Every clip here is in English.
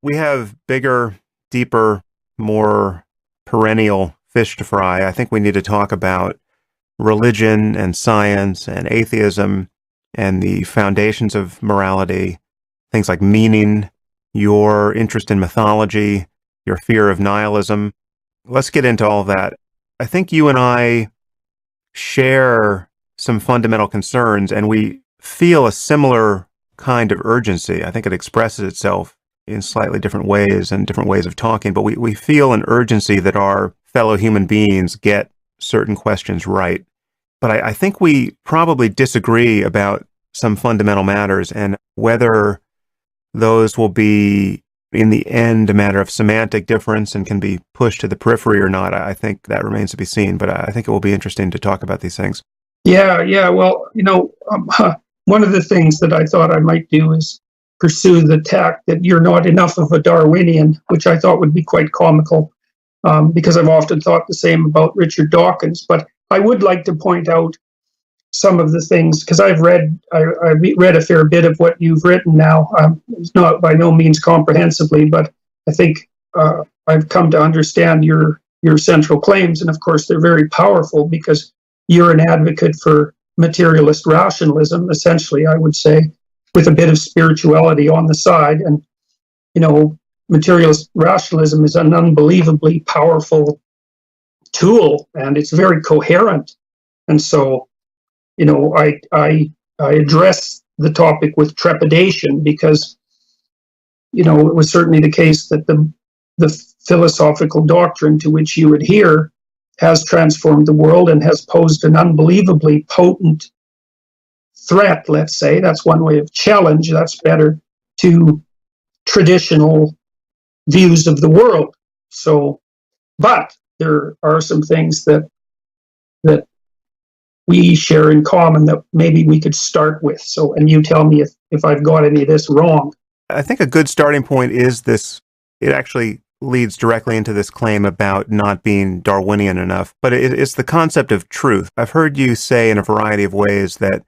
we have bigger, deeper, more perennial fish to fry. I think we need to talk about religion and science and atheism and the foundations of morality, things like meaning, your interest in mythology, your fear of nihilism. Let's get into all of that. I think you and I share some fundamental concerns, and we feel a similar kind of urgency. I think it expresses itself in slightly different ways and different ways of talking, but we feel an urgency that our fellow human beings get certain questions right. But I think we probably disagree about some fundamental matters, and whether those will be, in the end, a matter of semantic difference and can be pushed to the periphery or not. I think that remains to be seen, but I think it will be interesting to talk about these things. Yeah. Well, one of the things that I thought I might do is pursue the tack that you're not enough of a Darwinian, which I thought would be quite comical, because I've often thought the same about Richard Dawkins. But I would like to point out some of the things, because I read a fair bit of what you've written now. It's not by no means comprehensively, but I think I've come to understand your central claims, and of course they're very powerful because you're an advocate for materialist rationalism, essentially, I would say, with a bit of spirituality on the side. And materialist rationalism is an unbelievably powerful tool, and it's very coherent. And so I address the topic with trepidation because, it was certainly the case that the philosophical doctrine to which you adhere has transformed the world and has posed an unbelievably potent threat, let's say. That's one way of challenge, that's better, to traditional views of the world. So, but there are some things that we share in common that maybe we could start with. So, and you tell me if I've got any of this wrong. I think a good starting point is this. It actually leads directly into this claim about not being Darwinian enough, but it's the concept of truth. I've heard you say in a variety of ways that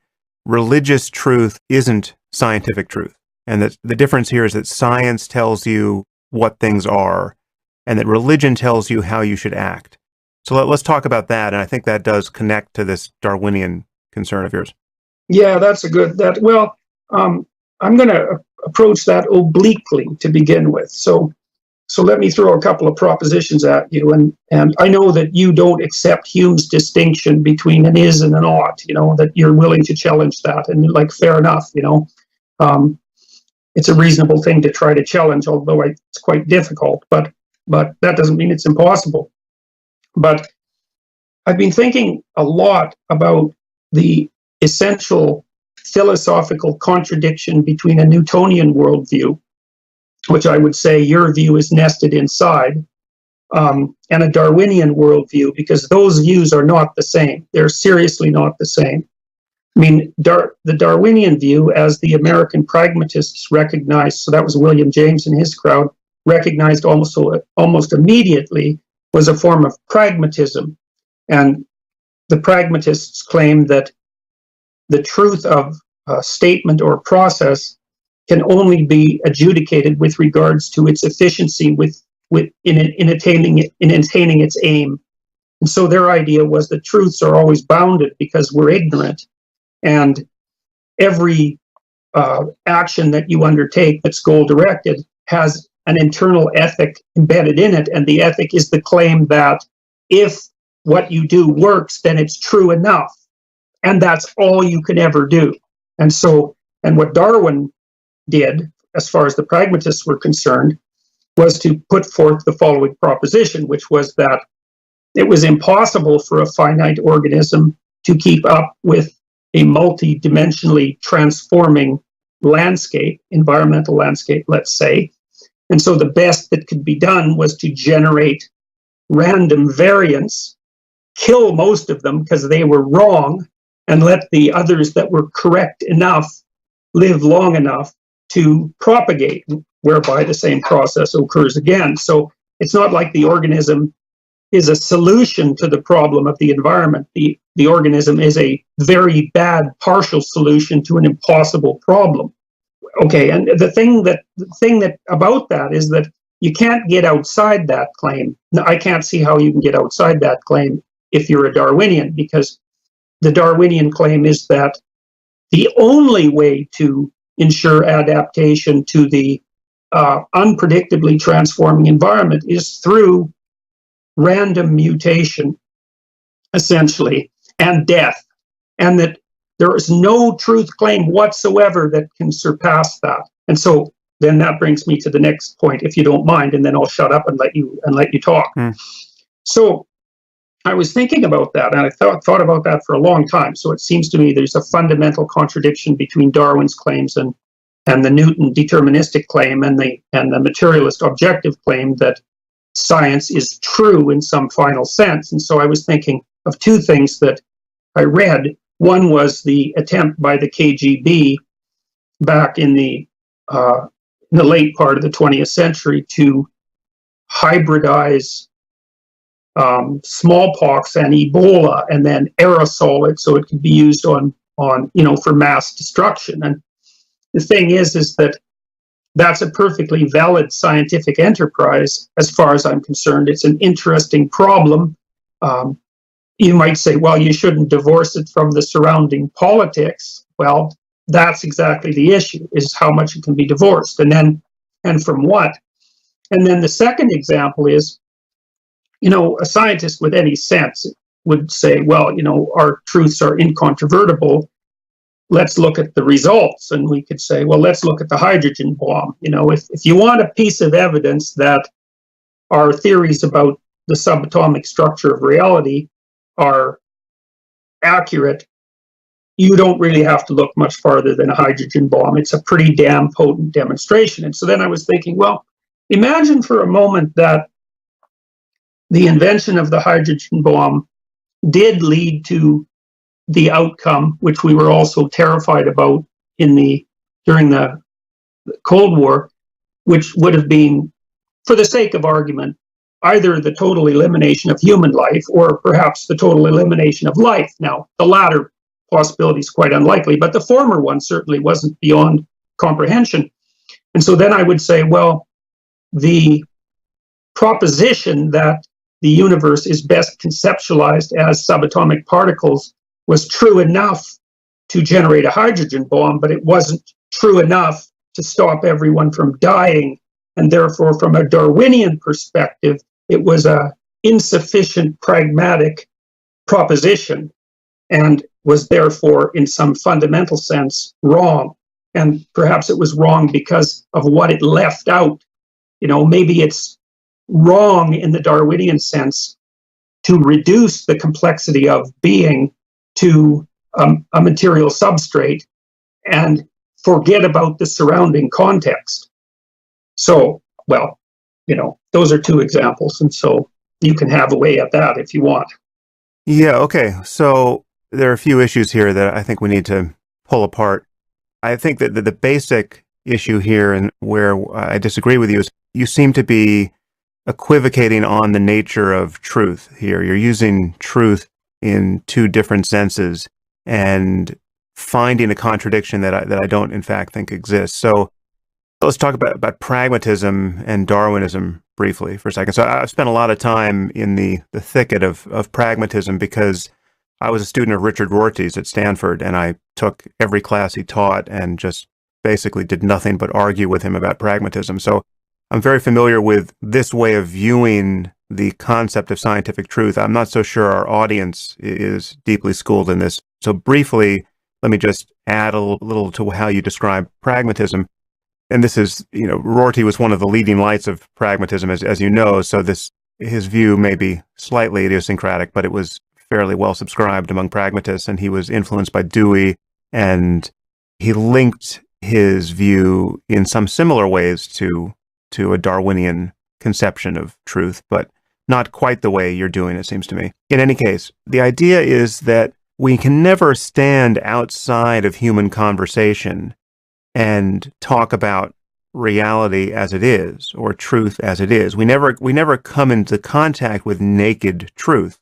religious truth isn't scientific truth, and that the difference here is that science tells you what things are, and that religion tells you how you should act. So let's talk about that, and I think that does connect to this Darwinian concern of yours. Yeah, that's a good, I'm going to approach that obliquely to begin with. So let me throw a couple of propositions at you, and I know that you don't accept Hume's distinction between an is and an ought, that you're willing to challenge that, and fair enough, it's a reasonable thing to try to challenge, although it's quite difficult, but that doesn't mean it's impossible. But I've been thinking a lot about the essential philosophical contradiction between a Newtonian worldview, which I would say your view is nested inside, and a Darwinian worldview, because those views are not the same. They're seriously not the same. I mean, the Darwinian view, as the American pragmatists recognized, so that was William James and his crowd, recognized almost immediately, was a form of pragmatism. And the pragmatists claimed that the truth of a statement or process can only be adjudicated with regards to its efficiency in attaining its aim. And so their idea was that truths are always bounded because we're ignorant, and every action that you undertake that's goal-directed has an internal ethic embedded in it, and the ethic is the claim that if what you do works, then it's true enough, and that's all you can ever do. And what Darwin did, as far as the pragmatists were concerned, was to put forth the following proposition, which was that it was impossible for a finite organism to keep up with a multi-dimensionally transforming landscape, environmental landscape, let's say. And so the best that could be done was to generate random variants, kill most of them because they were wrong, and let the others that were correct enough live long enough to propagate, whereby the same process occurs again. So it's not like the organism is a solution to the problem of the environment. The organism is a very bad partial solution to an impossible problem. okay, and the thing that about that is that you can't get outside that claim. I can't see how you can get outside that claim if you're a Darwinian, because the Darwinian claim is that the only way to ensure adaptation to the unpredictably transforming environment is through random mutation, essentially, and death, and that there is no truth claim whatsoever that can surpass that. And so then that brings me to the next point, if you don't mind, and then I'll shut up and let you talk. So I was thinking about that, and I thought about that for a long time. So it seems to me there's a fundamental contradiction between Darwin's claims and the Newton deterministic claim and the materialist objective claim that science is true in some final sense. And so I was thinking of two things that I read. One was the attempt by the KGB back in the late part of the 20th century to hybridize smallpox and Ebola, and then aerosol it so it could be used on for mass destruction. And the thing is that that's a perfectly valid scientific enterprise as far as I'm concerned. It's an interesting problem. You might say, well, you shouldn't divorce it from the surrounding politics. Well, that's exactly the issue, is how much it can be divorced, and from what. And then the second example is, a scientist with any sense would say, well, our truths are incontrovertible. Let's look at the results. And we could say, well, let's look at the hydrogen bomb. If you want a piece of evidence that our theories about the subatomic structure of reality are accurate, you don't really have to look much farther than a hydrogen bomb. It's a pretty damn potent demonstration. And so then I was thinking, well, imagine for a moment that the invention of the hydrogen bomb did lead to the outcome, which we were also terrified about during the Cold War, which would have been, for the sake of argument, either the total elimination of human life or perhaps the total elimination of life. Now, the latter possibility is quite unlikely, but the former one certainly wasn't beyond comprehension. And so then I would say, well, the proposition that the universe is best conceptualized as subatomic particles was true enough to generate a hydrogen bomb, but it wasn't true enough to stop everyone from dying. And therefore, from a Darwinian perspective, it was an insufficient pragmatic proposition and was therefore, in some fundamental sense, wrong. And perhaps it was wrong because of what it left out. Maybe it's wrong in the Darwinian sense to reduce the complexity of being to a material substrate and forget about the surrounding context. So, well, those are two examples, and so you can have a way at that if you want. Yeah, okay. So there are a few issues here that I think we need to pull apart. I think that the basic issue here, and where I disagree with you, is you seem to be equivocating on the nature of truth here. You're using truth in two different senses and finding a contradiction that I don't, in fact, think exists. So let's talk about pragmatism and Darwinism briefly for a second. So I've spent a lot of time in the thicket of pragmatism because I was a student of Richard Rorty's at Stanford, and I took every class he taught and just basically did nothing but argue with him about pragmatism. So I'm very familiar with this way of viewing the concept of scientific truth. I'm not so sure our audience is deeply schooled in this. So briefly, let me just add a little to how you describe pragmatism. And this is, Rorty was one of the leading lights of pragmatism, as you know, so his view may be slightly idiosyncratic, but it was fairly well subscribed among pragmatists, and he was influenced by Dewey, and he linked his view in some similar ways to a Darwinian conception of truth, but not quite the way you're doing, it seems to me. In any case, the idea is that we can never stand outside of human conversation and talk about reality as it is, or truth as it is. We never come into contact with naked truth.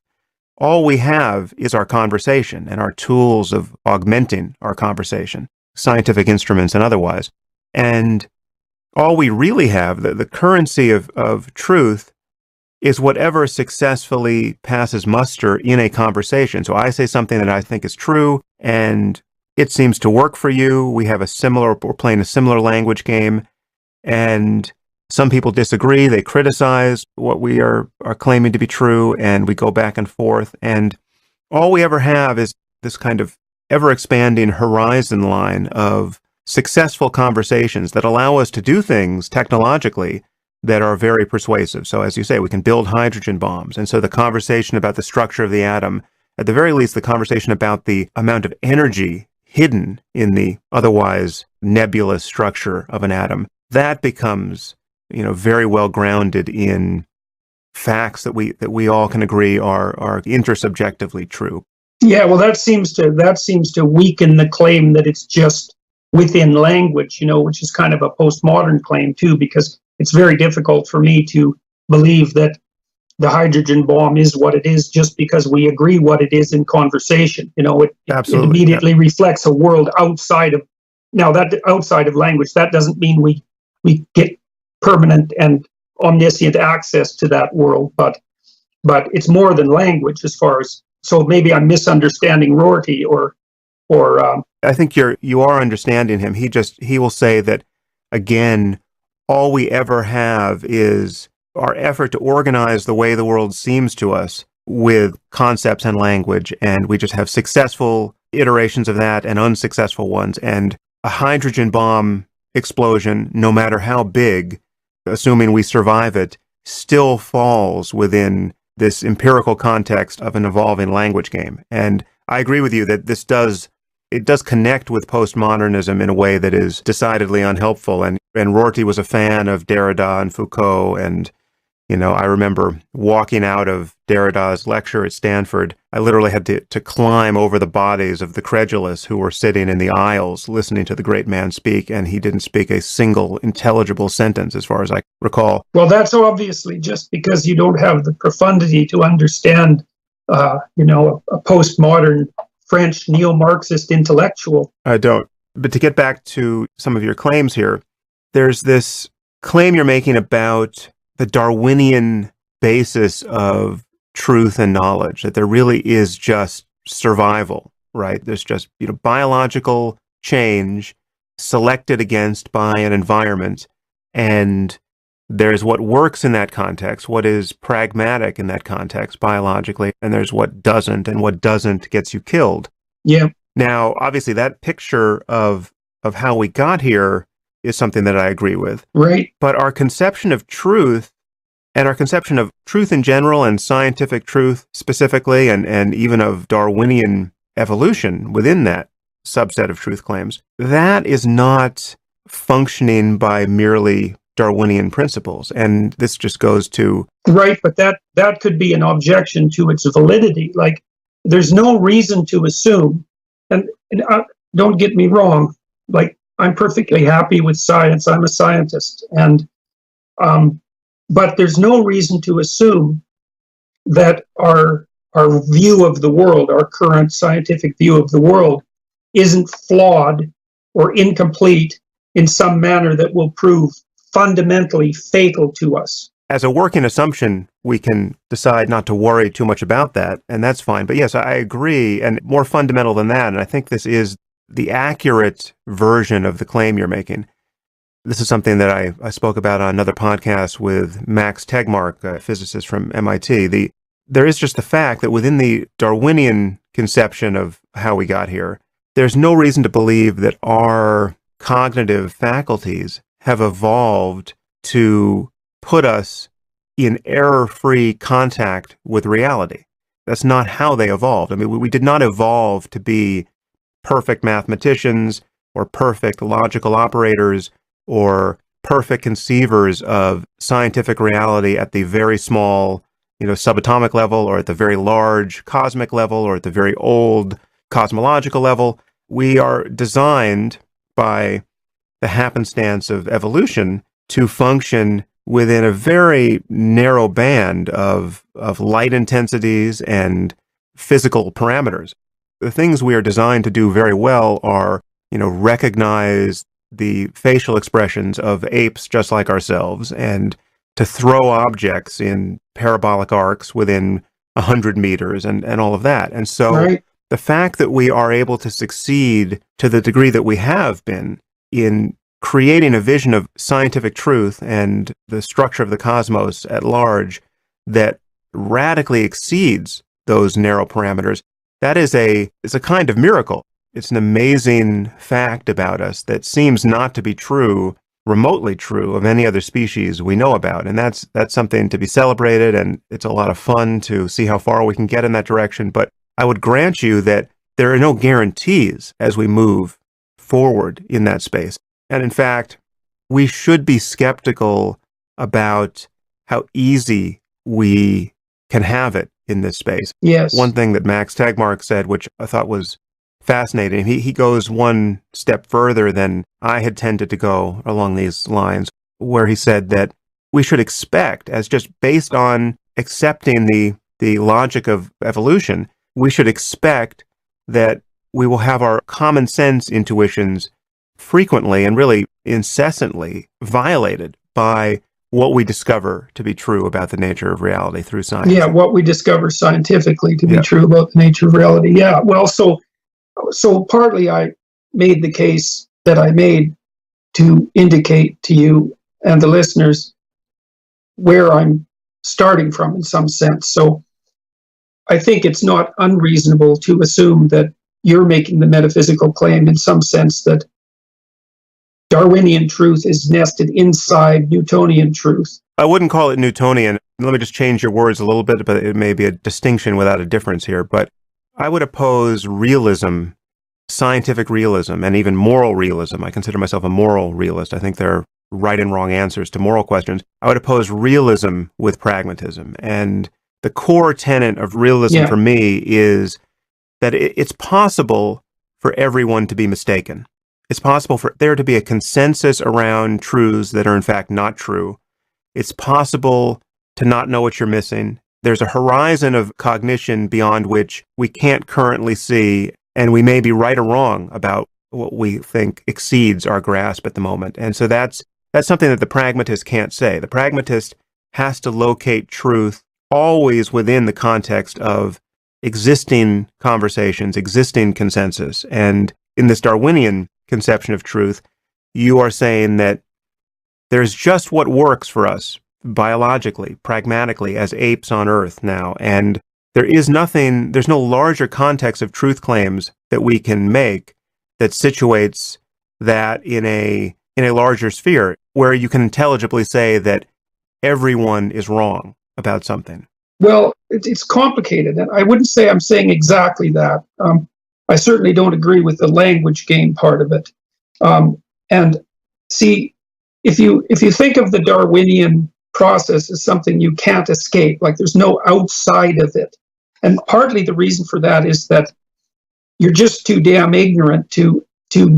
All we have is our conversation and our tools of augmenting our conversation, scientific instruments and otherwise. And all we really have, the currency of truth, is whatever successfully passes muster in a conversation. So I say something that I think is true, and it seems to work for you. We're playing a similar language game, and some people disagree. They criticize what we are claiming to be true, and we go back and forth. And all we ever have is this kind of ever-expanding horizon line of successful conversations that allow us to do things technologically that are very persuasive. So as you say, we can build hydrogen bombs. And so the conversation about the structure of the atom, at the very least, the conversation about the amount of energy hidden in the otherwise nebulous structure of an atom, that becomes, very well grounded in facts that we all can agree are intersubjectively true. Yeah, well, that seems to weaken the claim that it's just within language, which is kind of a postmodern claim too, because it's very difficult for me to believe that the hydrogen bomb is what it is just because we agree what it is in conversation. It immediately reflects a world outside of language. That doesn't mean we get permanent and omniscient access to that world, but it's more than language as far as. So maybe I'm misunderstanding Rorty or I think you are understanding him. He will say that, again, all we ever have is our effort to organize the way the world seems to us with concepts and language, and we just have successful iterations of that and unsuccessful ones. And a hydrogen bomb explosion, no matter how big, assuming we survive it, still falls within this empirical context of an evolving language game. And I agree with you that it does connect with postmodernism in a way that is decidedly unhelpful. And Rorty was a fan of Derrida and Foucault. And, I remember walking out of Derrida's lecture at Stanford. I literally had to climb over the bodies of the credulous who were sitting in the aisles listening to the great man speak. And he didn't speak a single intelligible sentence, as far as I recall. Well, that's obviously just because you don't have the profundity to understand, a postmodern French neo-Marxist intellectual. I don't. But to get back to some of your claims here, there's this claim you're making about the Darwinian basis of truth and knowledge, that there really is just survival, right? There's just, biological change selected against by an environment, and there's what works in that context, what is pragmatic in that context biologically, and there's what doesn't, and what doesn't gets you killed. Yeah. Now, obviously, that picture of how we got here is something that I agree with. Right. But our conception of truth, and our conception of truth in general and scientific truth specifically, and even of Darwinian evolution within that subset of truth claims, that is not functioning by merely Darwinian principles. And this just goes to... Right, but that could be an objection to its validity. Like, there's no reason to assume, and don't get me wrong, like, I'm perfectly happy with science. I'm a scientist, but there's no reason to assume that our view of the world, our current scientific view of the world, isn't flawed or incomplete in some manner that will prove fundamentally fatal to us. As a working assumption, we can decide not to worry too much about that, and that's fine. But yes, I agree, and more fundamental than that, and I think this is the accurate version of the claim you're making. This is something that I spoke about on another podcast with Max Tegmark, a physicist from MIT. There is just the fact that within the Darwinian conception of how we got here, there's no reason to believe that our cognitive faculties have evolved to put us in error-free contact with reality. That's not how they evolved. I mean, we did not evolve to be perfect mathematicians or perfect logical operators or perfect conceivers of scientific reality at the very small, subatomic level, or at the very large cosmic level, or at the very old cosmological level. We are designed by the happenstance of evolution to function within a very narrow band of light intensities and physical parameters. The things we are designed to do very well are, recognize the facial expressions of apes just like ourselves and to throw objects in parabolic arcs within 100 meters and all of that. And so Right. the fact that we are able to succeed to the degree that we have been in creating a vision of scientific truth and the structure of the cosmos at large that radically exceeds those narrow parameters, that is a kind of miracle. It's an amazing fact about us that seems not to be true, remotely true, of any other species we know about. And that's something to be celebrated, and it's a lot of fun to see how far we can get in that direction. But I would grant you that there are no guarantees as we move forward in that space. And in fact, we should be skeptical about how easy we can have it in this space. Yes. One thing that Max Tegmark said, which I thought was fascinating, he goes one step further than I had tended to go along these lines, where he said that we should expect, as just based on accepting the logic of evolution, we should expect that we will have our common sense intuitions frequently and really incessantly violated by what we discover to be true about the nature of reality through science. Yeah, what we discover scientifically to be Yeah. true about the nature of reality. Yeah, well, so partly I made the case that I made to indicate to you and the listeners where I'm starting from in some sense. So I think it's not unreasonable to assume that you're making the metaphysical claim in some sense that Darwinian truth is nested inside Newtonian truth. I wouldn't call it Newtonian. Let me just change your words a little bit, but it may be a distinction without a difference here. But I would oppose realism, scientific realism, and even moral realism. I consider myself a moral realist. I think there are right and wrong answers to moral questions. I would oppose realism with pragmatism. And the core tenet of realism for me is that it's possible for everyone to be mistaken. It's possible for there to be a consensus around truths that are in fact not true. It's possible to not know what you're missing. There's a horizon of cognition beyond which we can't currently see, and we may be right or wrong about what we think exceeds our grasp at the moment. And so that's something that the pragmatist can't say. The pragmatist has to locate truth always within the context of existing conversations, existing consensus. And in this Darwinian conception of truth, you are saying that there's just what works for us biologically, pragmatically, as apes on Earth now. And there's no larger context of truth claims that we can make that situates that in a larger sphere where you can intelligibly say that everyone is wrong about something. Well, it's complicated, and I wouldn't say I'm saying exactly that. I certainly don't agree with the language game part of it. And see, if you think of the Darwinian process as something you can't escape, like there's no outside of it, and partly the reason for that is that you're just too damn ignorant to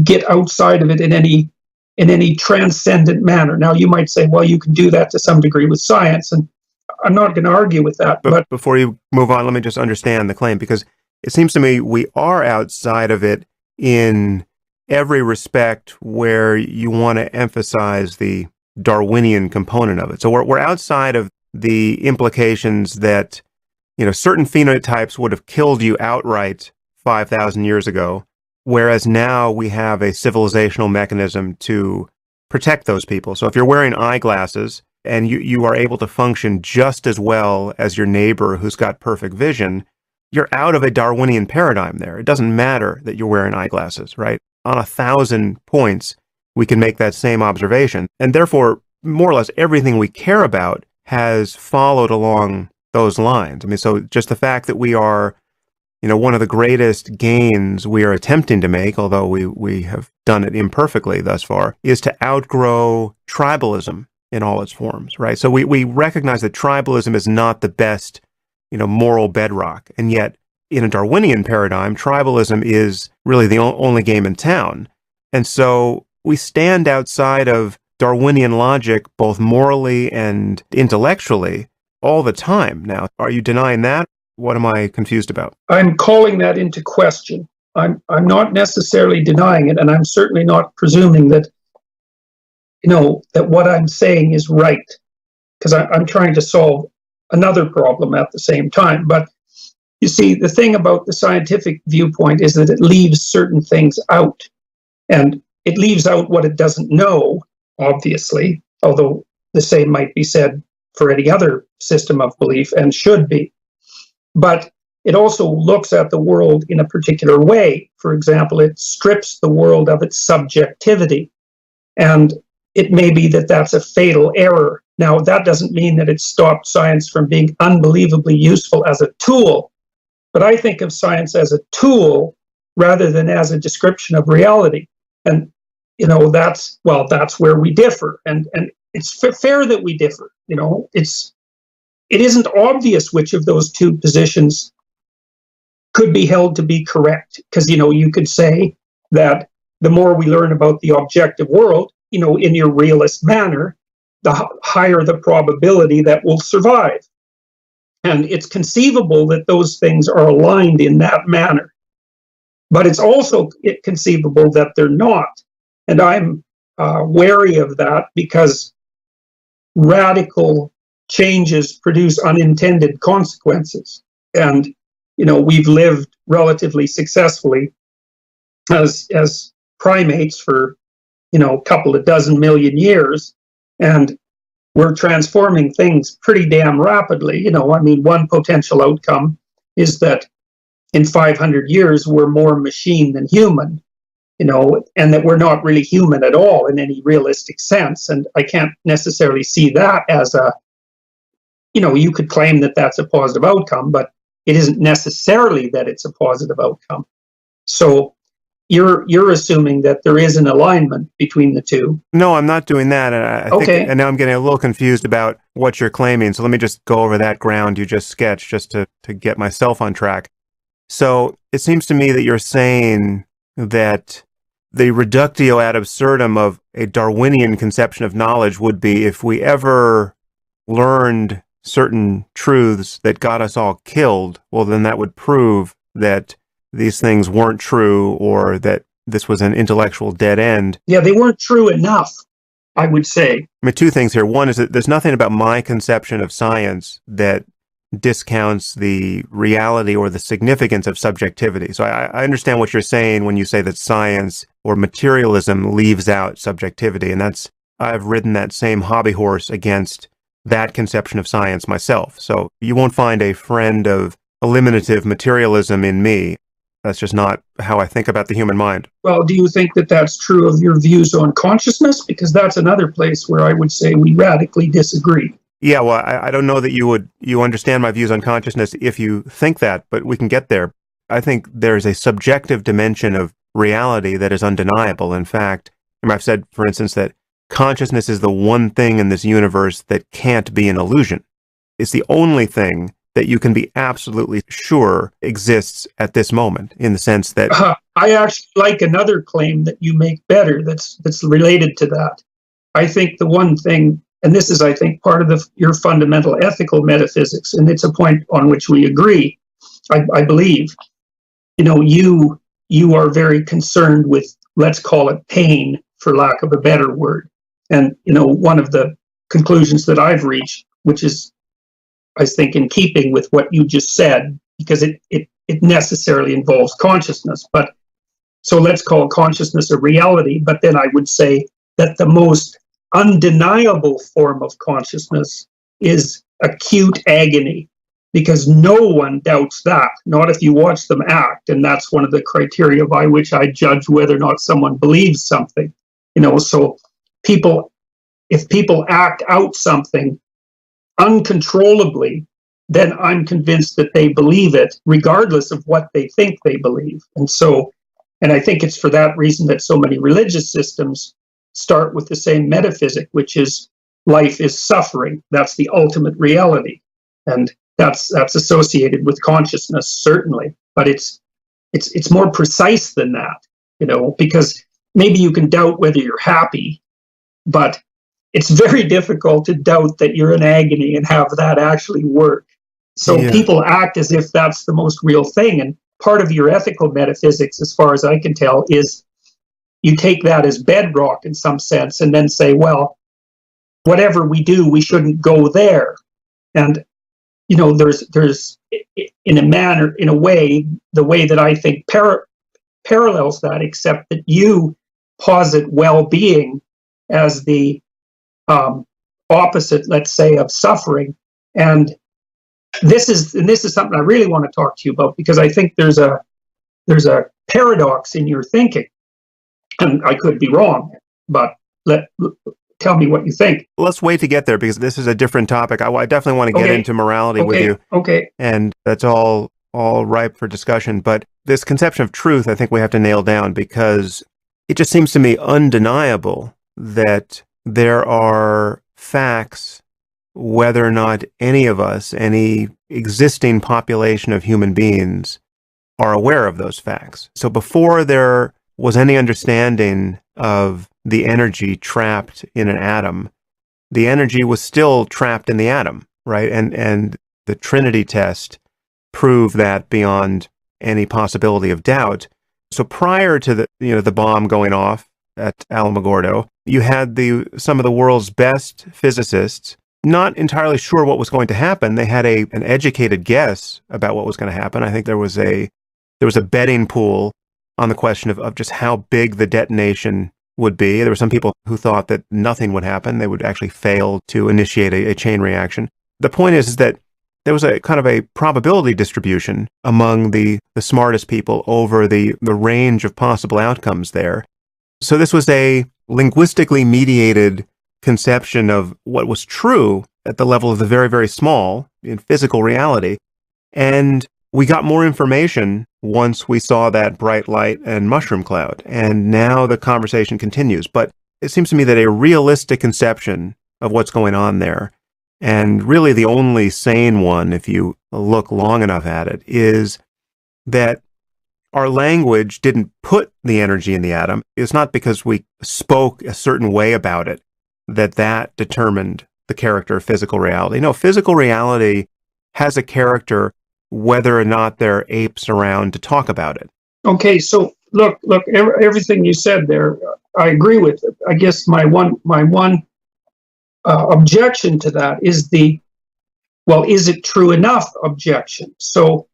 get outside of it in any transcendent manner. Now, you might say, well, you can do that to some degree with science, and I'm not going to argue with that. But before you move on, let me just understand the claim, because it seems to me we are outside of it in every respect where you want to emphasize the Darwinian component of it. So we're outside of the implications that, certain phenotypes would have killed you outright 5,000 years ago, whereas now we have a civilizational mechanism to protect those people. So if you're wearing eyeglasses and you are able to function just as well as your neighbor who's got perfect vision, you're out of a Darwinian paradigm there. It doesn't matter that you're wearing eyeglasses, right? On 1,000 points, we can make that same observation. And therefore, more or less everything we care about has followed along those lines. I mean, so just the fact that we are, one of the greatest gains we are attempting to make, although we have done it imperfectly thus far, is to outgrow tribalism in all its forms, right? So we recognize that tribalism is not the best, moral bedrock. And yet, in a Darwinian paradigm, tribalism is really the only game in town. And so we stand outside of Darwinian logic, both morally and intellectually, all the time now. Are you denying that? What am I confused about? I'm calling that into question. I'm not necessarily denying it, and I'm certainly not presuming that that what I'm saying is right, because I'm trying to solve another problem at the same time. But you see, the thing about the scientific viewpoint is that it leaves certain things out, and it leaves out what it doesn't know, obviously, although the same might be said for any other system of belief and should be. But it also looks at the world in a particular way. For example, it strips the world of its subjectivity. And it may be that that's a fatal error. Now, that doesn't mean that it stopped science from being unbelievably useful as a tool, but I think of science as a tool rather than as a description of reality. And, that's where we differ. And it's fair that we differ. It isn't obvious which of those two positions could be held to be correct. Because, you could say that the more we learn about the objective world, in your realist manner, the higher the probability that we'll survive. And it's conceivable that those things are aligned in that manner. But it's also conceivable that they're not. And I'm wary of that because radical changes produce unintended consequences. And, we've lived relatively successfully as primates for a couple of dozen million years, and we're transforming things pretty damn rapidly. One potential outcome is that in 500 years we're more machine than human, and that we're not really human at all in any realistic sense. And I can't necessarily see that as you could claim that that's a positive outcome, but it isn't necessarily that it's a positive outcome. So you're assuming that there is an alignment between the two. No, I'm not doing that. And I think, and now I'm getting a little confused about what you're claiming. So let me just go over that ground you just sketched just to get myself on track. So it seems to me that you're saying that the reductio ad absurdum of a Darwinian conception of knowledge would be if we ever learned certain truths that got us all killed, well, then that would prove that these things weren't true or that this was an intellectual dead end. Yeah, they weren't true enough, I would say. Two things here. One is that there's nothing about my conception of science that discounts the reality or the significance of subjectivity. So I understand what you're saying when you say that science or materialism leaves out subjectivity. And I've ridden that same hobby horse against that conception of science myself. So you won't find a friend of eliminative materialism in me. That's just not how I think about the human mind. Well, do you think that that's true of your views on consciousness? Because that's another place where I would say we radically disagree. Yeah, well, I don't know that you understand my views on consciousness if you think that, but we can get there. I think there's a subjective dimension of reality that is undeniable. In fact, I've said, for instance, that consciousness is the one thing in this universe that can't be an illusion. It's the only thing that you can be absolutely sure exists at this moment, in the sense that... I actually like another claim that you make better that's related to that. I think the one thing, and this is, I think, part of your fundamental ethical metaphysics, and it's a point on which we agree, I believe. You are very concerned with, let's call it pain, for lack of a better word. And, one of the conclusions that I've reached, which is, I think, in keeping with what you just said, because it necessarily involves consciousness. But so let's call consciousness a reality. But then I would say that the most undeniable form of consciousness is acute agony, because no one doubts that, not if you watch them act. And that's one of the criteria by which I judge whether or not someone believes something. So if people act out something uncontrollably, then I'm convinced that they believe it, regardless of what they think they believe. And I think it's for that reason that so many religious systems start with the same metaphysic, which is life is suffering. That's the ultimate reality. And that's associated with consciousness, certainly. But it's more precise than that, because maybe you can doubt whether you're happy, but it's very difficult to doubt that you're in agony and have that actually work. So people act as if that's the most real thing. And part of your ethical metaphysics, as far as I can tell, is you take that as bedrock in some sense, and then say, well, whatever we do, we shouldn't go there. And there's in a way, the way that I think parallels that, except that you posit well-being as the opposite, let's say, of suffering. And this is something I really want to talk to you about, because I think there's a paradox in your thinking, and I could be wrong, but tell me what you think. Let's wait to get there, because this is a different topic. I definitely want to get into morality with you. Okay. And that's all ripe for discussion. But this conception of truth, I think we have to nail down, because it just seems to me undeniable that there are facts, whether or not any of us, any existing population of human beings, are aware of those facts. So before there was any understanding of the energy trapped in an atom, the energy was still trapped in the atom, right? And the Trinity test proved that beyond any possibility of doubt. So prior to the bomb going off at Alamogordo, you had some of the world's best physicists not entirely sure what was going to happen. They had an educated guess about what was going to happen. I think there was a betting pool on the question of just how big the detonation would be. There were some people who thought that nothing would happen. They would actually fail to initiate a chain reaction. The point is that there was a kind of a probability distribution among the smartest people over the range of possible outcomes there. So this was a linguistically mediated conception of what was true at the level of the very, very small in physical reality. And we got more information once we saw that bright light and mushroom cloud. And now the conversation continues. But it seems to me that a realistic conception of what's going on there, and really the only sane one, if you look long enough at it, is that our language didn't put the energy in the atom. It's not because we spoke a certain way about it that determined the character of physical reality. No, physical reality has a character whether or not there are apes around to talk about it. Okay, so look, everything you said there, I agree with it. I guess my one objection to that is is it true enough objection? So,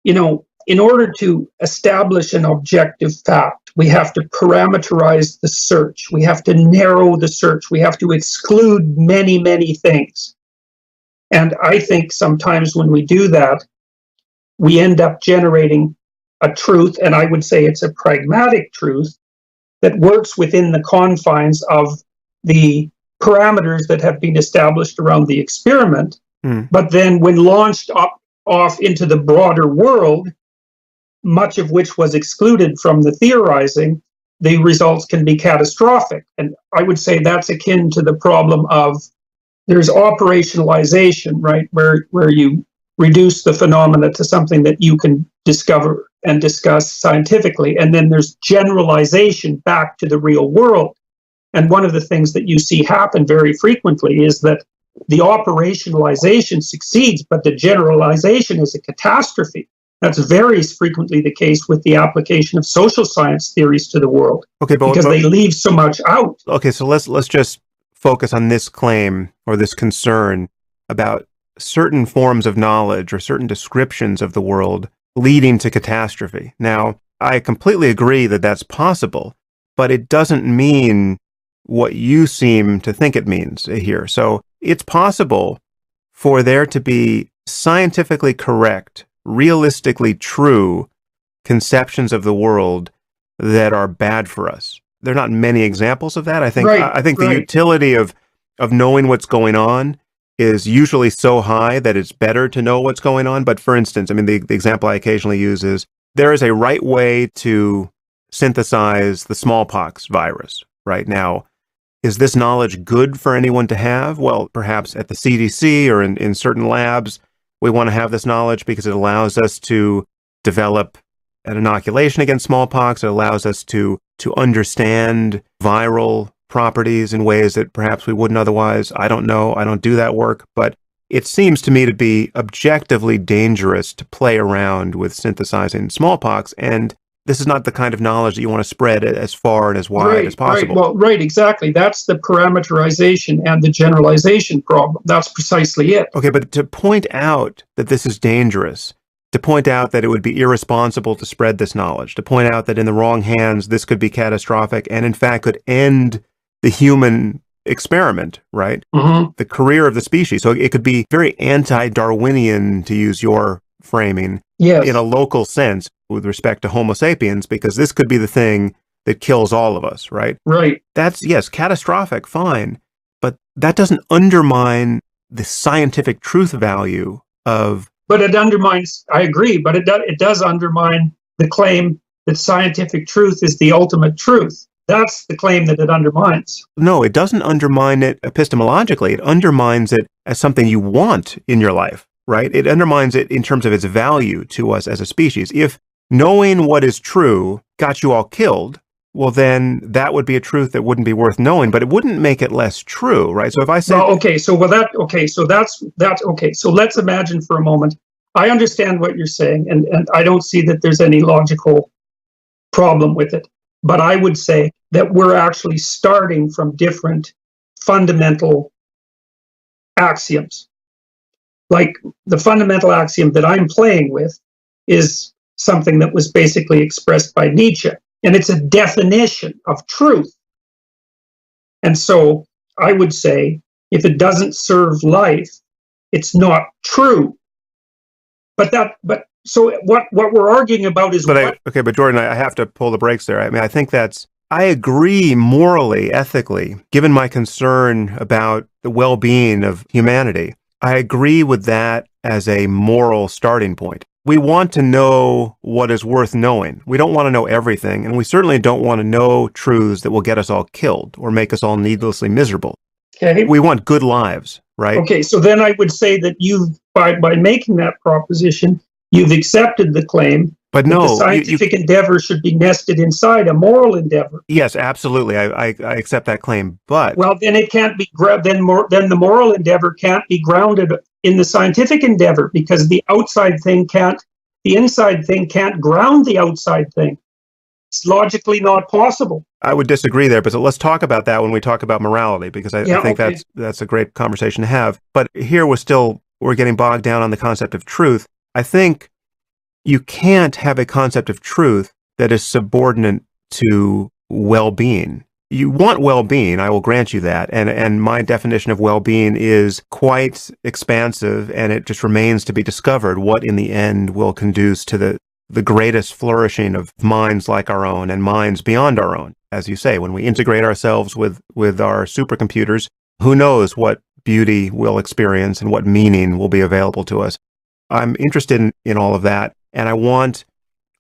in order to establish an objective fact, we have to parameterize the search. We have to narrow the search. We have to exclude many, many things. And I think sometimes when we do that, we end up generating a truth, and I would say it's a pragmatic truth that works within the confines of the parameters that have been established around the experiment. But then when launched off into the broader world, much of which was excluded from the theorizing, the results can be catastrophic. And I would say that's akin to the problem of there's operationalization, right, where you reduce the phenomena to something that you can discover and discuss scientifically. And then there's generalization back to the real world. And one of the things that you see happen very frequently is that the operationalization succeeds, but the generalization is a catastrophe. That's very frequently the case with the application of social science theories to the world. Okay, because they leave so much out. Okay, so let's just focus on this claim or this concern about certain forms of knowledge or certain descriptions of the world leading to catastrophe. Now, I completely agree that that's possible, but it doesn't mean what you seem to think it means here. So it's possible for there to be scientifically correct, realistically true conceptions of the world that are bad for us. There are not many examples of that. I think the utility of knowing what's going on is usually so high that it's better to know what's going on. But for instance, I mean, the example I occasionally use is there is a right way to synthesize the smallpox virus right now. Is this knowledge good for anyone to have? Well, perhaps at the CDC or in certain labs, we want to have this knowledge because it allows us to develop an inoculation against smallpox. It allows us to understand viral properties in ways that perhaps we wouldn't otherwise. I don't know. I don't do that work. But it seems to me to be objectively dangerous to play around with synthesizing smallpox. And this is not the kind of knowledge that you want to spread as far and as wide as possible. Well, right, exactly. That's the parameterization and the generalization problem. That's precisely it. Okay, but to point out that this is dangerous, to point out that it would be irresponsible to spread this knowledge, to point out that in the wrong hands, this could be catastrophic and in fact could end the human experiment, right? Mm-hmm. The career of the species. So it could be very anti-Darwinian, to use your framing, Yes. in a local sense with respect to Homo sapiens, because this could be the thing that kills all of us, right? Right. That's, yes, catastrophic, fine, but that doesn't undermine the scientific truth value of... But it undermines, I agree, but it does undermine the claim that scientific truth is the ultimate truth. That's the claim that it undermines. No, it doesn't undermine it epistemologically. It undermines it as something you want in your life, right? It undermines it in terms of its value to us as a species. If knowing what is true got you all killed, well, then that would be a truth that wouldn't be worth knowing, but it wouldn't make it less true, right? So if I say... So let's imagine for a moment. I understand what you're saying, and I don't see that there's any logical problem with it. But I would say that we're actually starting from different fundamental axioms. Like the fundamental axiom that I'm playing with is something that was basically expressed by Nietzsche, and it's a definition of truth. And so I would say if it doesn't serve life, it's not true. So what we're arguing about is But Jordan, I have to pull the brakes there. I mean, I think I agree morally, ethically, given my concern about the well-being of humanity. I agree with that as a moral starting point. We want to know what is worth knowing. We don't want to know everything, and we certainly don't want to know truths that will get us all killed or make us all needlessly miserable. Okay. We want good lives, right? Okay, so then I would say that by making that proposition, you've accepted the claim but no, that the scientific endeavor should be nested inside a moral endeavor. Yes, absolutely. I accept that claim, but... Well, then it can't be... Then the moral endeavor can't be grounded in the scientific endeavor, because the inside thing can't ground the outside thing. It's logically not possible. I would disagree there, but let's talk about that when we talk about morality, because I think that's a great conversation to have. But here we're getting bogged down on the concept of truth. I think you can't have a concept of truth that is subordinate to well-being. You want well-being, I will grant you that, and my definition of well-being is quite expansive, and it just remains to be discovered what in the end will conduce to the greatest flourishing of minds like our own and minds beyond our own. As you say, when we integrate ourselves with our supercomputers, who knows what beauty we'll experience and what meaning will be available to us. I'm interested in all of that, and I want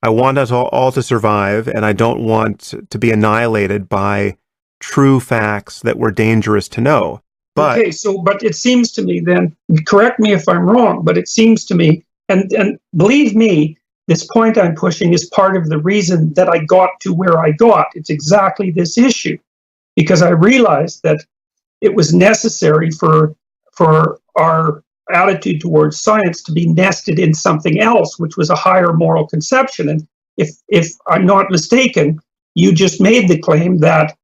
us all to survive, and I don't want to be annihilated by true facts that were dangerous to know. But but it seems to me then, correct me if I'm wrong, but it seems to me, and believe me, this point I'm pushing is part of the reason that I got to where I got. It's exactly this issue, because I realized that it was necessary for our attitude towards science to be nested in something else, which was a higher moral conception. And if I'm not mistaken, you just made the claim that,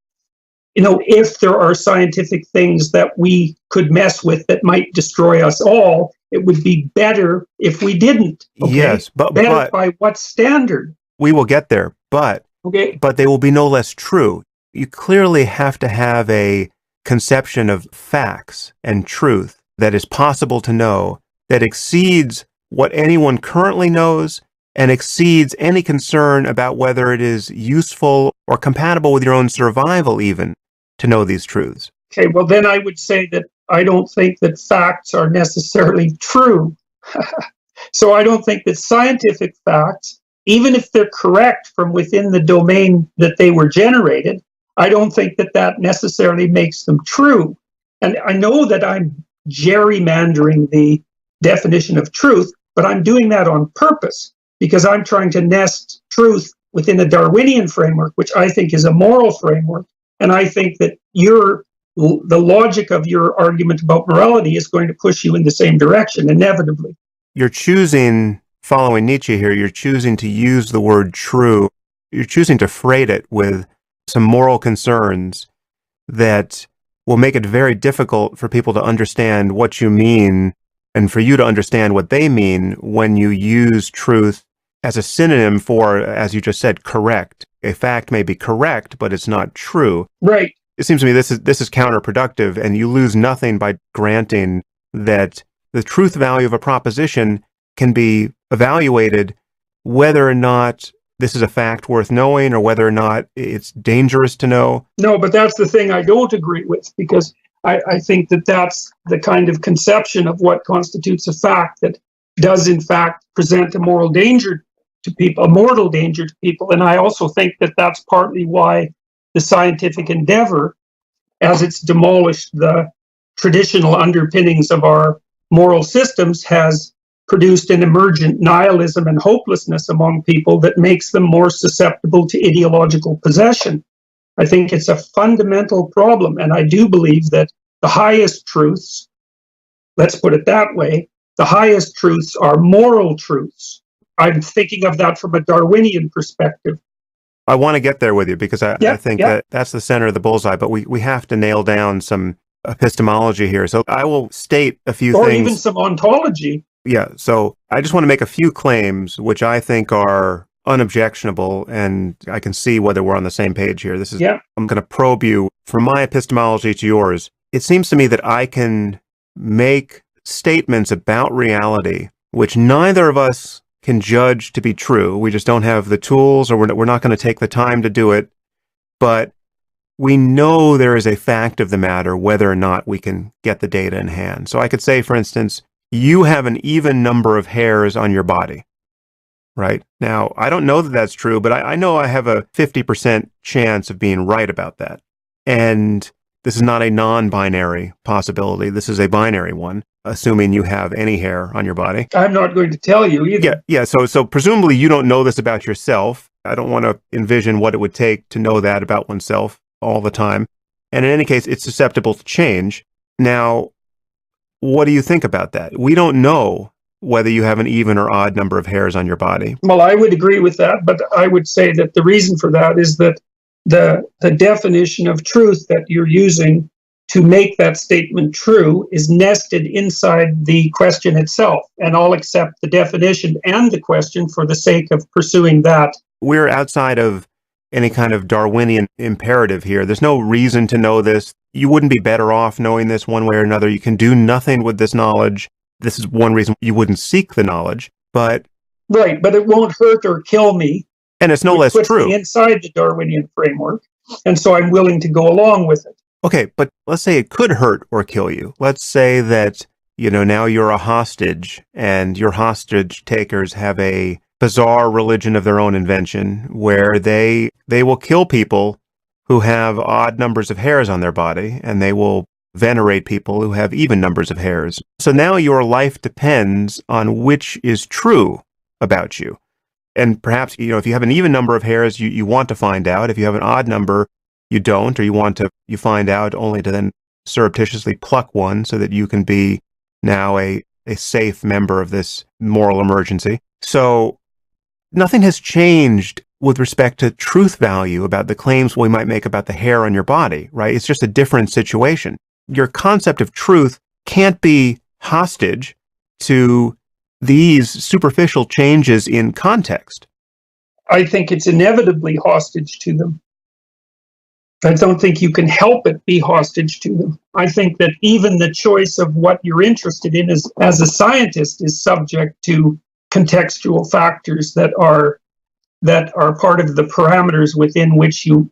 if there are scientific things that we could mess with that might destroy us all, it would be better if we didn't. Okay? Yes, but by what standard? We will get there, but they will be no less true. You clearly have to have a conception of facts and truth that is possible to know, that exceeds what anyone currently knows and exceeds any concern about whether it is useful or compatible with your own survival even to know these truths. Okay, well then I would say that I don't think that facts are necessarily true. So I don't think that scientific facts, even if they're correct from within the domain that they were generated, I don't think that necessarily makes them true. And I know that I'm gerrymandering the definition of truth, but I'm doing that on purpose because I'm trying to nest truth within a Darwinian framework, which I think is a moral framework. And I think that the logic of your argument about morality is going to push you in the same direction, inevitably. You're choosing, following Nietzsche here, you're choosing to use the word true you're choosing to freight it with some moral concerns that will make it very difficult for people to understand what you mean and for you to understand what they mean when you use truth as a synonym for, as you just said, correct. A fact may be correct, but it's not true. Right. It seems to me this is counterproductive, and you lose nothing by granting that the truth value of a proposition can be evaluated whether or not this is a fact worth knowing or whether or not it's dangerous to know. No, but that's the thing I don't agree with, because I think that that's the kind of conception of what constitutes a fact that does in fact present a moral danger to people, a mortal danger to people. And I also think that that's partly why the scientific endeavor, as it's demolished the traditional underpinnings of our moral systems, has produced an emergent nihilism and hopelessness among people that makes them more susceptible to ideological possession. I think it's a fundamental problem, and I do believe that the highest truths, let's put it that way, the highest truths are moral truths. I'm thinking of that from a Darwinian perspective. I want to get there with you because I think that that's the center of the bullseye, but we have to nail down some epistemology here. So I will state a few things. Or even some ontology. Yeah, so I just want to make a few claims which I think are unobjectionable, and I can see whether we're on the same page here. I'm going to probe you from my epistemology to yours. It seems to me that I can make statements about reality which neither of us can judge to be true. We just don't have the tools, or we're not going to take the time to do it. But we know there is a fact of the matter whether or not we can get the data in hand. So I could say, for instance, you have an even number of hairs on your body, right? Now, I don't know that that's true, but I know I have a 50% chance of being right about that. And this is not a non-binary possibility. This is a binary one, assuming you have any hair on your body. I'm not going to tell you either. Yeah. So presumably you don't know this about yourself. I don't want to envision what it would take to know that about oneself all the time. And in any case, it's susceptible to change. Now, what do you think about that? We don't know whether you have an even or odd number of hairs on your body. Well, I would agree with that, but I would say that the reason for that is that the definition of truth that you're using to make that statement true is nested inside the question itself, and I'll accept the definition and the question for the sake of pursuing that. We're outside of any kind of Darwinian imperative here. There's no reason to know this. You wouldn't be better off knowing this one way or another. You can do nothing with this knowledge. This is one reason you wouldn't seek the knowledge, but... Right, but it won't hurt or kill me. And it's no less true. Me inside the Darwinian framework, and so I'm willing to go along with it. Okay, but let's say it could hurt or kill you. Let's say that, now you're a hostage, and your hostage takers have a bizarre religion of their own invention where they will kill people who have odd numbers of hairs on their body, and they will venerate people who have even numbers of hairs. So now your life depends on which is true about you. And perhaps, if you have an even number of hairs, you want to find out. If you have an odd number, you don't, or you find out only to then surreptitiously pluck one so that you can be now a safe member of this moral emergency. So nothing has changed with respect to truth value about the claims we might make about the hair on your body, right? It's just a different situation. Your concept of truth can't be hostage to these superficial changes in context. I think it's inevitably hostage to them. I don't think you can help it be hostage to them. I think that even the choice of what you're interested in as a scientist is subject to contextual factors that are part of the parameters within which you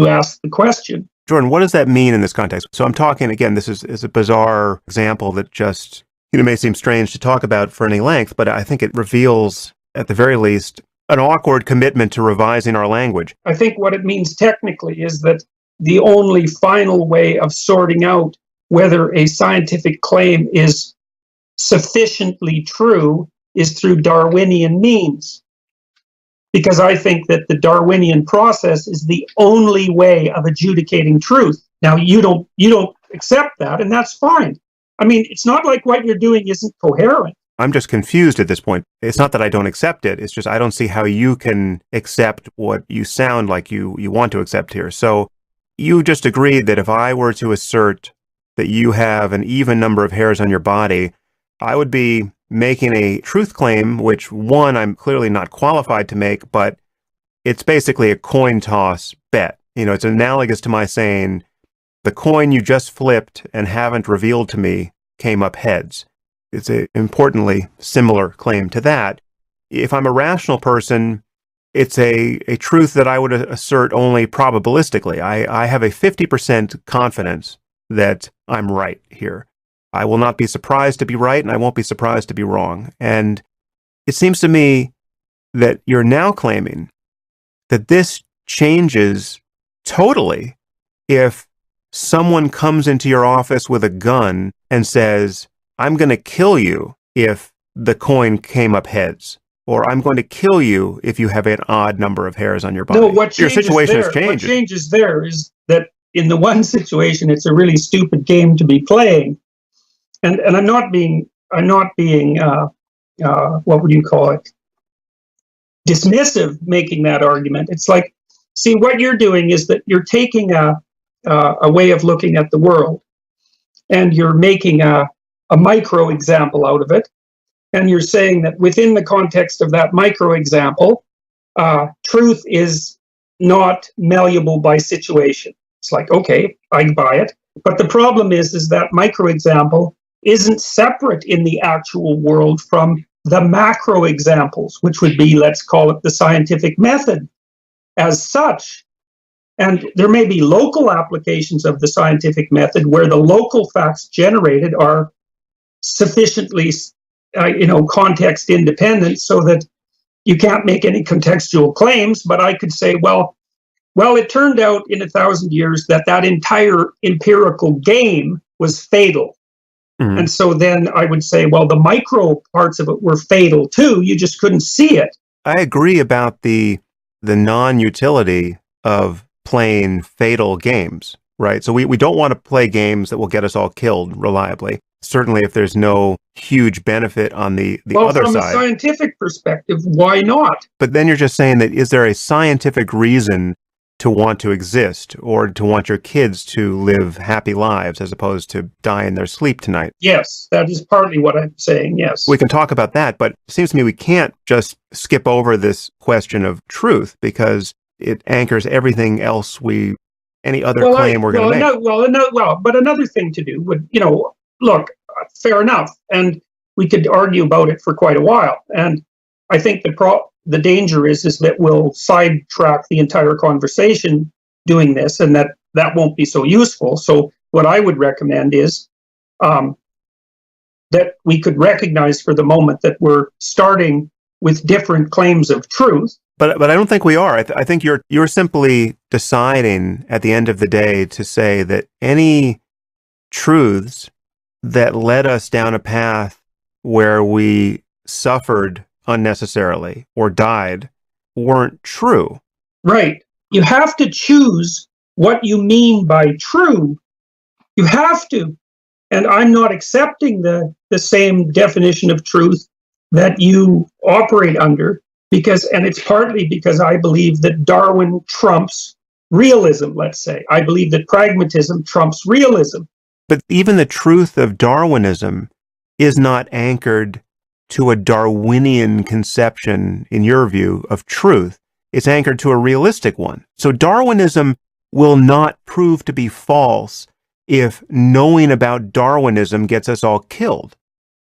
ask the question. Jordan, what does that mean in this context? So I'm talking, again, this is a bizarre example that just may seem strange to talk about for any length, but I think it reveals, at the very least, an awkward commitment to revising our language. I think what it means technically is that the only final way of sorting out whether a scientific claim is sufficiently true is through Darwinian means. Because I think that the Darwinian process is the only way of adjudicating truth. Now, you don't accept that, and that's fine. I mean, it's not like what you're doing isn't coherent. I'm just confused at this point. It's not that I don't accept it. It's just I don't see how you can accept what you sound like you want to accept here. So you just agreed that if I were to assert that you have an even number of hairs on your body, I would be making a truth claim, which, one, I'm clearly not qualified to make, but it's basically a coin toss bet. It's analogous to my saying, the coin you just flipped and haven't revealed to me came up heads. It's an importantly similar claim to that. If I'm a rational person, it's a truth that I would assert only probabilistically. I have a 50% confidence that I'm right here. I will not be surprised to be right, and I won't be surprised to be wrong. And it seems to me that you're now claiming that this changes totally if someone comes into your office with a gun and says, I'm going to kill you if the coin came up heads, or I'm going to kill you if you have an odd number of hairs on your body. No, what your situation has changed. What changes there is that in the one situation, it's a really stupid game to be playing. And I'm not being what would you call it? Dismissive, making that argument. It's like, see, what you're doing is that you're taking a way of looking at the world, and you're making a micro example out of it, and you're saying that within the context of that micro example, truth is not malleable by situation. It's like, okay, I buy it, but the problem is that micro example isn't separate in the actual world from the macro examples, which would be, let's call it, the scientific method as such. And there may be local applications of the scientific method where the local facts generated are sufficiently, context independent so that you can't make any contextual claims. But I could say, well, it turned out in 1,000 years that entire empirical game was fatal. Mm-hmm. And so then I would say, well, the micro parts of it were fatal too. You just couldn't see it. I agree about the non-utility of playing fatal games, right? So we don't want to play games that will get us all killed reliably. Certainly if there's no huge benefit on the other side. From a scientific perspective, why not? But then you're just saying that, is there a scientific reason to want to exist, or to want your kids to live happy lives as opposed to die in their sleep tonight? Yes, that is partly what I'm saying, yes. We can talk about that, but it seems to me we can't just skip over this question of truth because it anchors everything else any other claim we're going to make. But another thing to do would, look, fair enough, and we could argue about it for quite a while. And I think the danger is that we'll sidetrack the entire conversation doing this, and that won't be so useful. So what I would recommend is that we could recognize for the moment that we're starting with different claims of truth. But I don't think we are. I think you're simply deciding at the end of the day to say that any truths that led us down a path where we suffered unnecessarily or died weren't true. Right. You have to choose what you mean by true. You have to. And I'm not accepting the same definition of truth that you operate under, and it's partly because I believe that Darwin trumps realism, let's say. I believe that pragmatism trumps realism. But even the truth of Darwinism is not anchored to a Darwinian conception, in your view, of truth. It's anchored to a realistic one. So Darwinism will not prove to be false if knowing about Darwinism gets us all killed.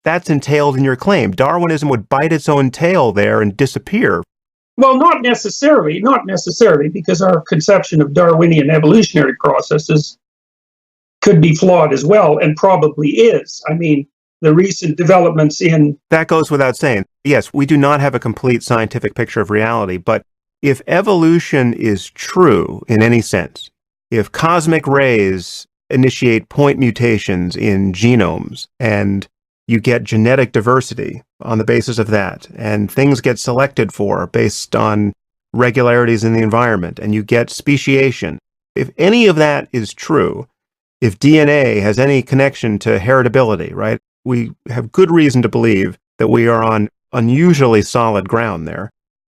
That's entailed in your claim. Darwinism would bite its own tail there and disappear. Well, not necessarily, because our conception of Darwinian evolutionary processes could be flawed as well, and probably is. I mean, the recent developments in... That goes without saying. Yes, we do not have a complete scientific picture of reality, but if evolution is true in any sense, if cosmic rays initiate point mutations in genomes and you get genetic diversity on the basis of that, and things get selected for based on regularities in the environment, and you get speciation, if any of that is true, if DNA has any connection to heritability, right? We have good reason to believe that we are on unusually solid ground there,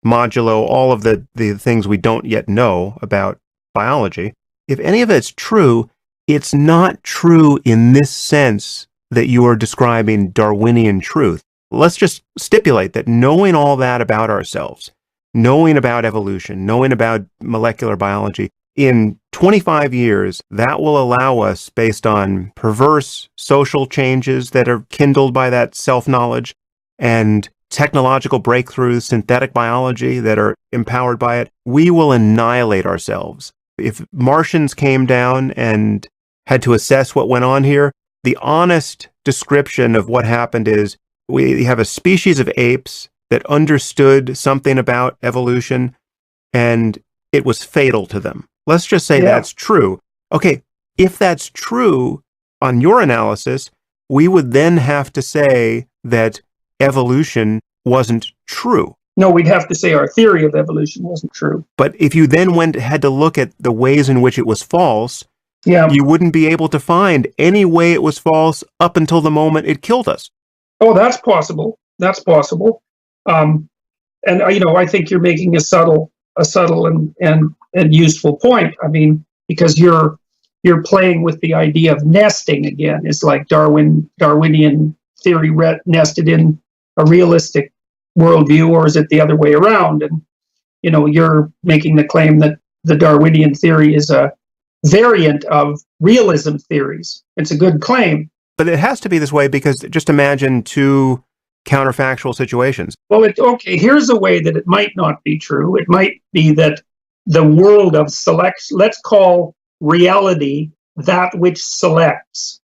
modulo all of the things we don't yet know about biology. If any of it's true, it's not true in this sense that you are describing Darwinian truth. Let's just stipulate that knowing all that about ourselves, knowing about evolution, knowing about molecular biology, in 25 years, that will allow us, based on perverse social changes that are kindled by that self-knowledge and technological breakthroughs, synthetic biology that are empowered by it, we will annihilate ourselves. If Martians came down and had to assess what went on here, the honest description of what happened is we have a species of apes that understood something about evolution, and it was fatal to them. Let's just say that's true. Okay, if that's true on your analysis, we would then have to say that evolution wasn't true. No, we'd have to say our theory of evolution wasn't true. But if you then had to look at the ways in which it was false, you wouldn't be able to find any way it was false up until the moment it killed us. Oh, that's possible. That's possible. And I think you're making a subtle and useful point. I mean, because you're playing with the idea of nesting again. It's like Darwinian theory nested in a realistic worldview, or is it the other way around? And you're making the claim that the Darwinian theory is a variant of realism theories. It's a good claim. But it has to be this way, because just imagine two counterfactual situations. Well, here's a way that it might not be true. It might be that the world of selection, let's call reality that which selects.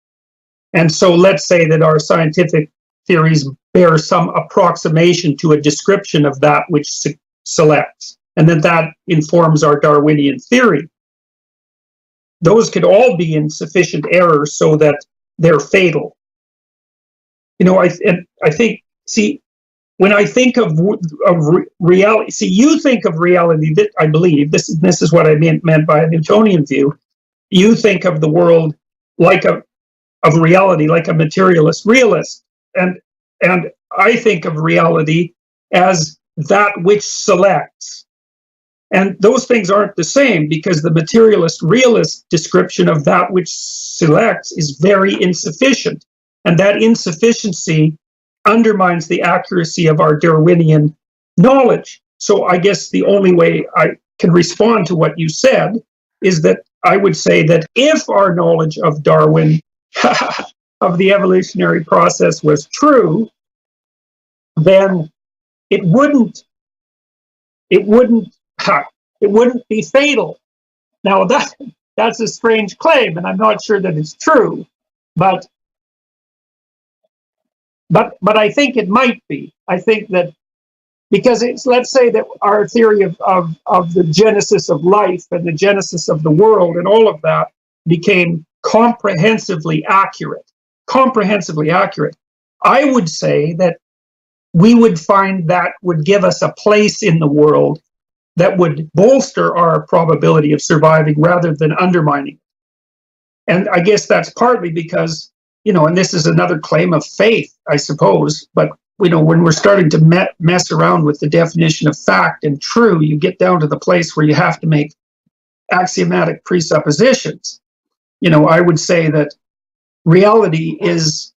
And so let's say that our scientific theories bear some approximation to a description of that which selects, and that informs our Darwinian theory. Those could all be in sufficient error so that they're fatal. I think, when I think of reality, you think of reality, that I believe, this is what I meant by a Newtonian view. You think of the world of reality like a materialist realist. And I think of reality as that which selects. And those things aren't the same, because the materialist realist description of that which selects is very insufficient. And that insufficiency undermines the accuracy of our Darwinian knowledge. So I guess the only way I can respond to what you said is that I would say that if our knowledge of Darwin, of the evolutionary process, was true, then it wouldn't be fatal. Now that's a strange claim, and I'm not sure that it's true, but I think it might be. I think that because let's say that our theory of the genesis of life and the genesis of the world and all of that became comprehensively accurate. I would say that we would find that would give us a place in the world that would bolster our probability of surviving rather than undermining. And I guess that's partly because, and this is another claim of faith, I suppose, but when we're starting to mess around with the definition of fact and true, you get down to the place where you have to make axiomatic presuppositions. I would say that reality is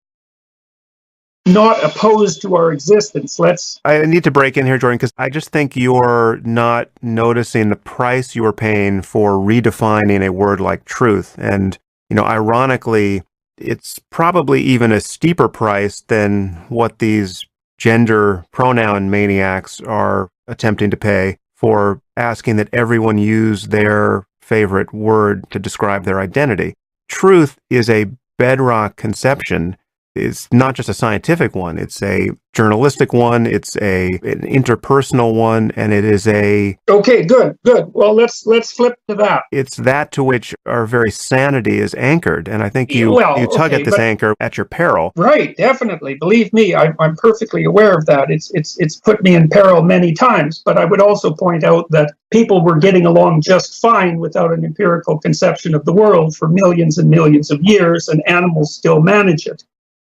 not opposed to our existence. I need to break in here, Jordan, because I just think you're not noticing the price you are paying for redefining a word like truth. And, ironically, it's probably even a steeper price than what these gender pronoun maniacs are attempting to pay for asking that everyone use their favorite word to describe their identity. Truth is a bedrock conception. It's not just a scientific one. It's a journalistic one. It's an interpersonal one, and it is Okay, good. Well, let's flip to that. It's that to which our very sanity is anchored, and I think you tug at this anchor at your peril. Right, definitely. Believe me, I'm perfectly aware of that. It's put me in peril many times. But I would also point out that people were getting along just fine without an empirical conception of the world for millions and millions of years, and animals still manage it.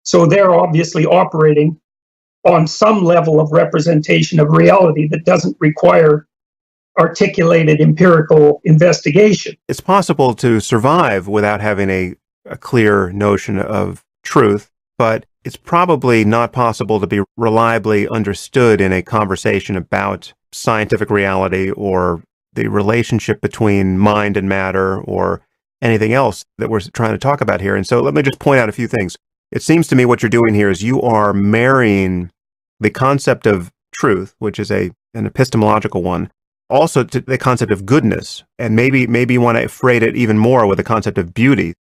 So they're obviously operating on some level of representation of reality that doesn't require articulated empirical investigation. It's possible to survive without having a clear notion of truth, but it's probably not possible to be reliably understood in a conversation about scientific reality or the relationship between mind and matter or anything else that we're trying to talk about here. And so let me just point out a few things. It seems to me what you're doing here is you are marrying the concept of truth, which is an epistemological one, also to the concept of goodness. And maybe you want to freight it even more with the concept of beauty.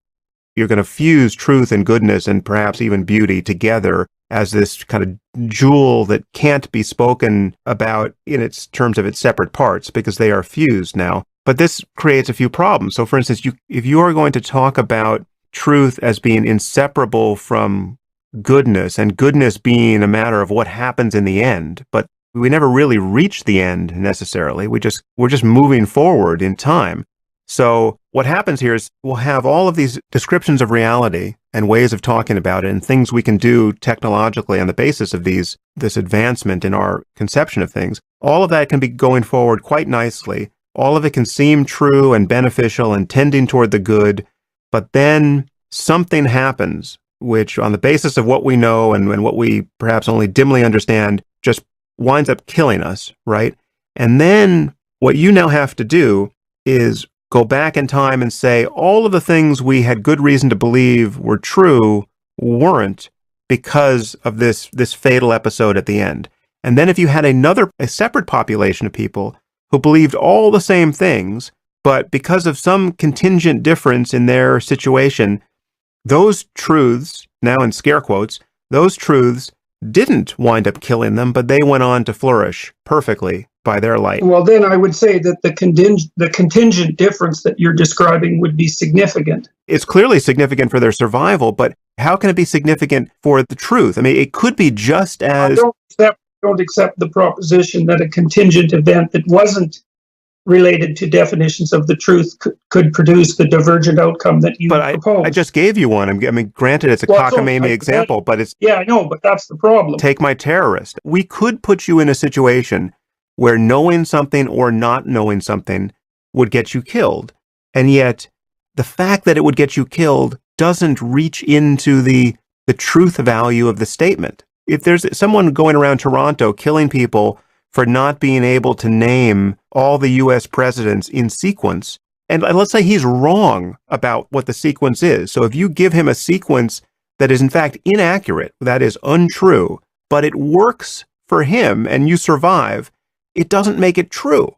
You're going to fuse truth and goodness and perhaps even beauty together as this kind of jewel that can't be spoken about in its terms of its separate parts because they are fused now. But this creates a few problems. So for instance, if you are going to talk about truth as being inseparable from goodness, and goodness being a matter of what happens in the end, but we never really reach the end necessarily. We're just moving forward in time. So what happens here is we'll have all of these descriptions of reality and ways of talking about it and things we can do technologically on the basis of this advancement in our conception of things. All of that can be going forward quite nicely. All of it can seem true and beneficial and tending toward the good, but then something happens which, on the basis of what we know and what we perhaps only dimly understand, just winds up killing us, right? And then what you now have to do is go back in time and say all of the things we had good reason to believe were true weren't because of this fatal episode at the end. And then if you had a separate population of people who believed all the same things, but because of some contingent difference in their situation, those truths, now in scare quotes, those truths didn't wind up killing them, but they went on to flourish perfectly by their light. Well, then I would say that the contingent difference that you're describing would be significant. It's clearly significant for their survival, but how can it be significant for the truth? I mean, it could be just as... I don't accept the proposition that a contingent event that wasn't related to definitions of the truth could produce the divergent outcome that you propose. I just gave you one. I mean, granted, it's a cockamamie example, but it's... Yeah, I know, but that's the problem. Take my terrorist. We could put you in a situation where knowing something or not knowing something would get you killed. And yet, the fact that it would get you killed doesn't reach into the truth value of the statement. If there's someone going around Toronto killing people for not being able to name all the U.S. presidents in sequence, and let's say he's wrong about what the sequence is. So if you give him a sequence that is in fact inaccurate, that is untrue, but it works for him and you survive, it doesn't make it true,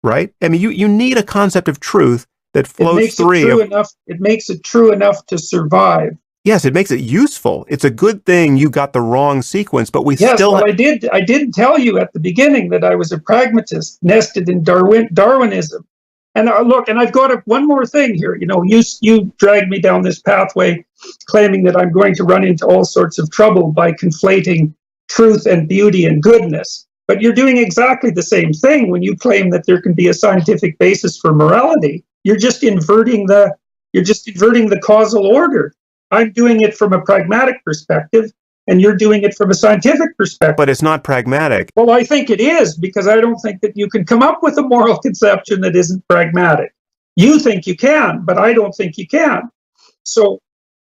right? I mean, you need a concept of truth that flows through. It makes it true enough to survive. Yes, it makes it useful. It's a good thing you got the wrong sequence, but I did tell you at the beginning that I was a pragmatist nested in Darwinism. And look, and I've got one more thing here. You know, you dragged me down this pathway claiming that I'm going to run into all sorts of trouble by conflating truth and beauty and goodness. But you're doing exactly the same thing when you claim that there can be a scientific basis for morality. You're just inverting the causal order. I'm doing it from a pragmatic perspective, and you're doing it from a scientific perspective. But it's not pragmatic. Well, I think it is, because I don't think that you can come up with a moral conception that isn't pragmatic. You think you can, but I don't think you can. So,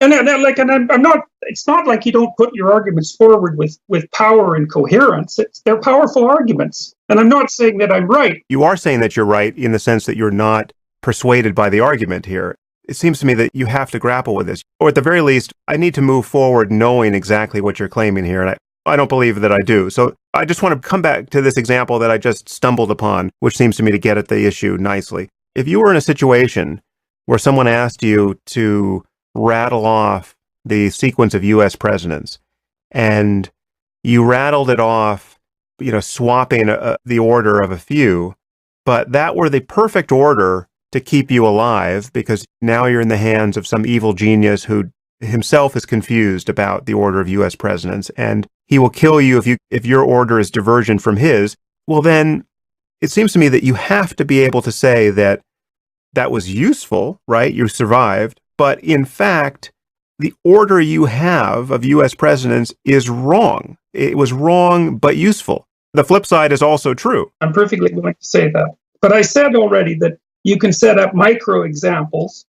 I'm not. It's not like you don't put your arguments forward with power and coherence. They're powerful arguments, and I'm not saying that I'm right. You are saying that you're right in the sense that you're not persuaded by the argument here. It seems to me that you have to grapple with this. Or at the very least, I need to move forward knowing exactly what you're claiming here. And I don't believe that I do. So I just want to come back to this example that I just stumbled upon, which seems to me to get at the issue nicely. If you were in a situation where someone asked you to rattle off the sequence of U.S. presidents, and you rattled it off, swapping the order of a few, but that were the perfect order to keep you alive, because now you're in the hands of some evil genius who himself is confused about the order of U.S. presidents, and he will kill you if your order is divergent from his. Well, then it seems to me that you have to be able to say that that was useful, right? You survived, but in fact, the order you have of U.S. presidents is wrong. It was wrong, but useful. The flip side is also true. I'm perfectly willing to say that. But I said already that you can set up micro examples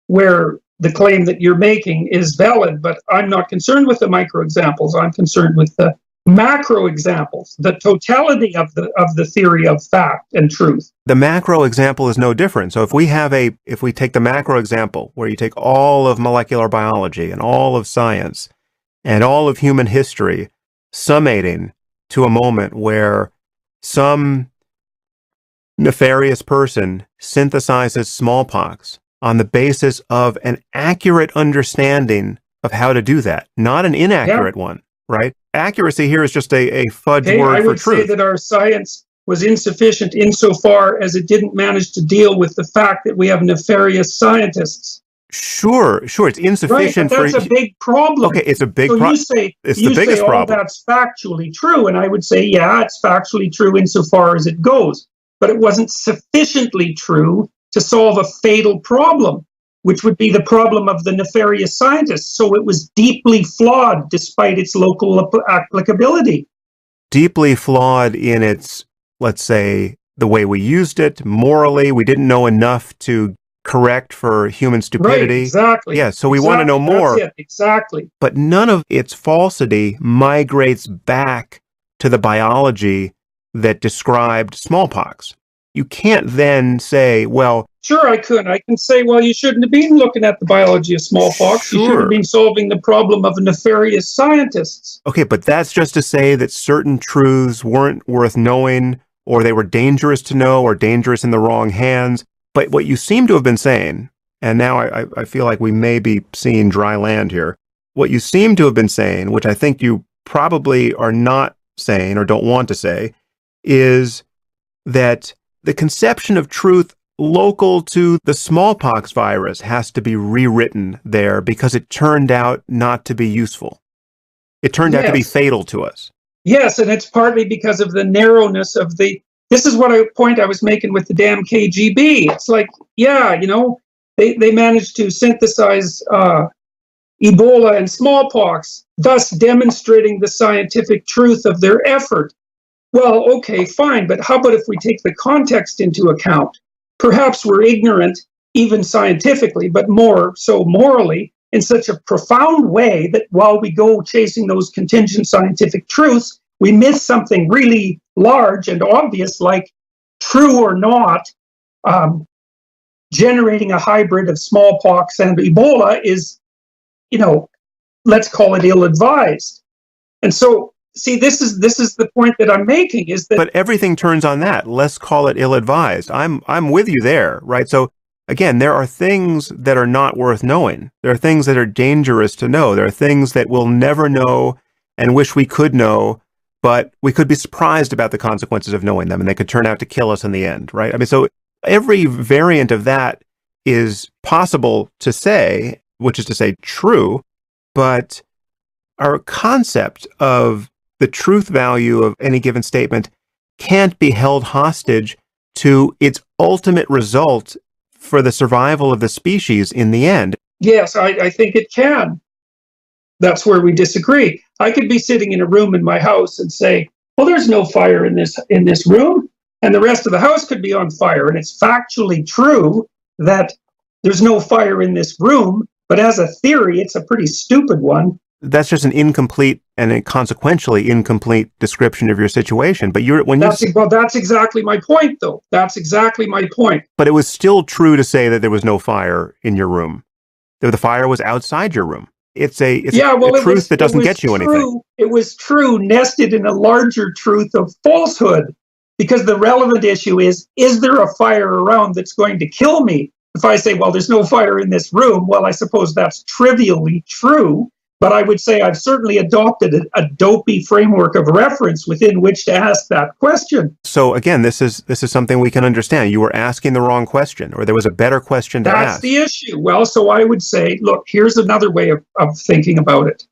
where the claim that you're making is valid, but I'm not concerned with the micro examples. I'm concerned with the macro examples, the totality of the theory of fact and truth. The macro example is no different. So if we take the macro example, where you take all of molecular biology and all of science and all of human history, summating to a moment where some nefarious person synthesizes smallpox on the basis of an accurate understanding of how to do that, not an inaccurate one, right? Accuracy here is just a fudge word I for would truth. say that our science was insufficient insofar as it didn't manage to deal with the fact that we have nefarious scientists. Sure, it's insufficient. Right, but that's a big problem. Okay, it's a big problem. It's the biggest problem. That's factually true, and I would say, yeah, it's factually true insofar as it goes, but it wasn't sufficiently true to solve a fatal problem, which would be the problem of the nefarious scientists. So it was deeply flawed despite its local applicability. Deeply flawed in its, let's say, the way we used it, morally. We didn't know enough to correct for human stupidity. Right, exactly. Yeah, so we want to know more. That's it, exactly. But none of its falsity migrates back to the biology that described smallpox. You can't then say, well... Sure, I could. I can say, well, you shouldn't have been looking at the biology of smallpox. Sure. You should have been solving the problem of nefarious scientists. Okay, but that's just to say that certain truths weren't worth knowing, or they were dangerous to know, or dangerous in the wrong hands. But what you seem to have been saying, and now I feel like we may be seeing dry land here, what you seem to have been saying, which I think you probably are not saying or don't want to say, is that the conception of truth local to the smallpox virus has to be rewritten there because it turned out not to be useful. It turned out to be fatal to us. Yes, and it's partly because of the narrowness of the... This is what point I was making with the damn KGB. It's like, yeah, you know, they managed to synthesize Ebola and smallpox, thus demonstrating the scientific truth of their effort. Well, okay, fine, but how about if we take the context into account? Perhaps we're ignorant, even scientifically, but more so morally, in such a profound way that while we go chasing those contingent scientific truths, we miss something really large and obvious, like true or not, generating a hybrid of smallpox and Ebola is, you know, let's call it ill-advised. And so, see, this is the point that I'm making, is that... But everything turns on that. Let's call it ill-advised. I'm with you there, right? So, again, there are things that are not worth knowing. There are things that are dangerous to know. There are things that we'll never know and wish we could know, but we could be surprised about the consequences of knowing them, and they could turn out to kill us in the end, right? I mean, so every variant of that is possible to say, which is to say true, but our concept of the truth value of any given statement can't be held hostage to its ultimate result for the survival of the species in the end. Yes, I think it can. That's where we disagree. I could be sitting in a room in my house and say, well, there's no fire in this room, and the rest of the house could be on fire. And it's factually true that there's no fire in this room, but as a theory, it's a pretty stupid one. That's just an incomplete and a consequentially incomplete description of your situation. But that's exactly my point, though. That's exactly my point. But it was still true to say that there was no fire in your room. That the fire was outside your room. It's a truth that doesn't get you anything. It was true nested in a larger truth of falsehood, because the relevant issue is there a fire around that's going to kill me? If I say, well, there's no fire in this room, well, I suppose that's trivially true, but I would say I've certainly adopted a dopey framework of reference within which to ask that question. So again, this is something we can understand. You were asking the wrong question, or there was a better question to ask. That's the issue. Well, so I would say, look, here's another way of thinking about it.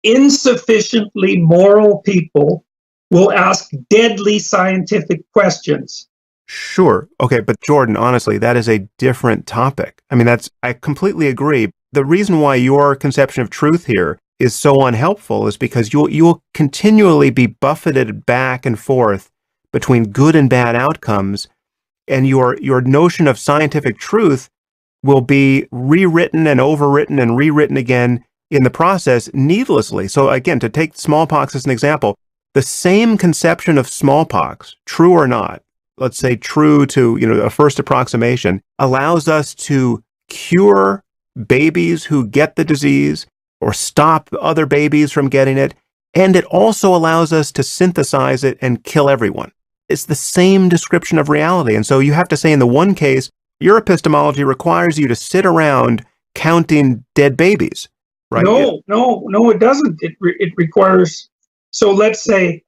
Insufficiently moral people will ask deadly scientific questions. Sure. Okay, but Jordan, honestly, that is a different topic. I mean, I completely agree. The reason why your conception of truth here is so unhelpful is because you'll continually be buffeted back and forth between good and bad outcomes, and your notion of scientific truth will be rewritten and overwritten and rewritten again in the process needlessly. So again, to take smallpox as an example, the same conception of smallpox, true or not, let's say true to, a first approximation, allows us to cure babies who get the disease or stop other babies from getting it. And it also allows us to synthesize it and kill everyone. It's the same description of reality. And so you have to say in the one case, your epistemology requires you to sit around counting dead babies, right? No, it doesn't. It requires, so let's say,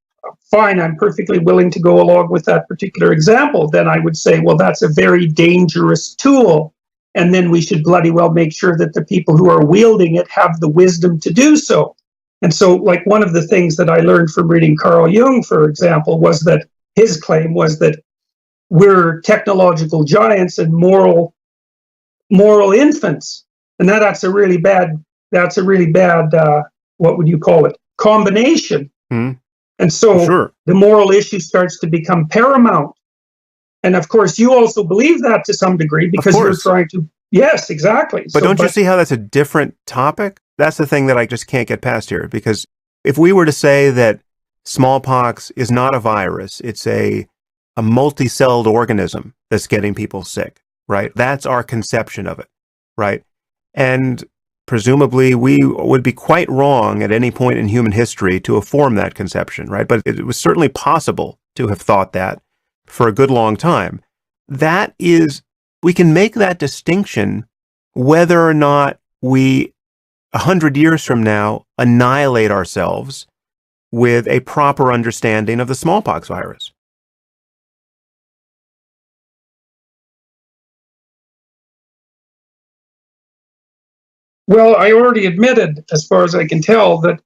fine, I'm perfectly willing to go along with that particular example. Then I would say, well, that's a very dangerous tool. And then we should bloody well make sure that the people who are wielding it have the wisdom to do so. And so, like, one of the things that I learned from reading Carl Jung, for example, was that his claim was that we're technological giants and moral infants. And that's a really bad, what would you call it, combination. Mm. And so the moral issue starts to become paramount. And of course, you also believe that to some degree because you're trying to, yes, exactly. But don't you see how that's a different topic? That's the thing that I just can't get past here. Because if we were to say that smallpox is not a virus, it's a multi-celled organism that's getting people sick, right? That's our conception of it, right? And presumably we would be quite wrong at any point in human history to have formed that conception, right? But it was certainly possible to have thought that for a good long time. That is, we can make that distinction whether or not we, 100 years from now, annihilate ourselves with a proper understanding of the smallpox virus. Well, I already admitted, as far as I can tell, that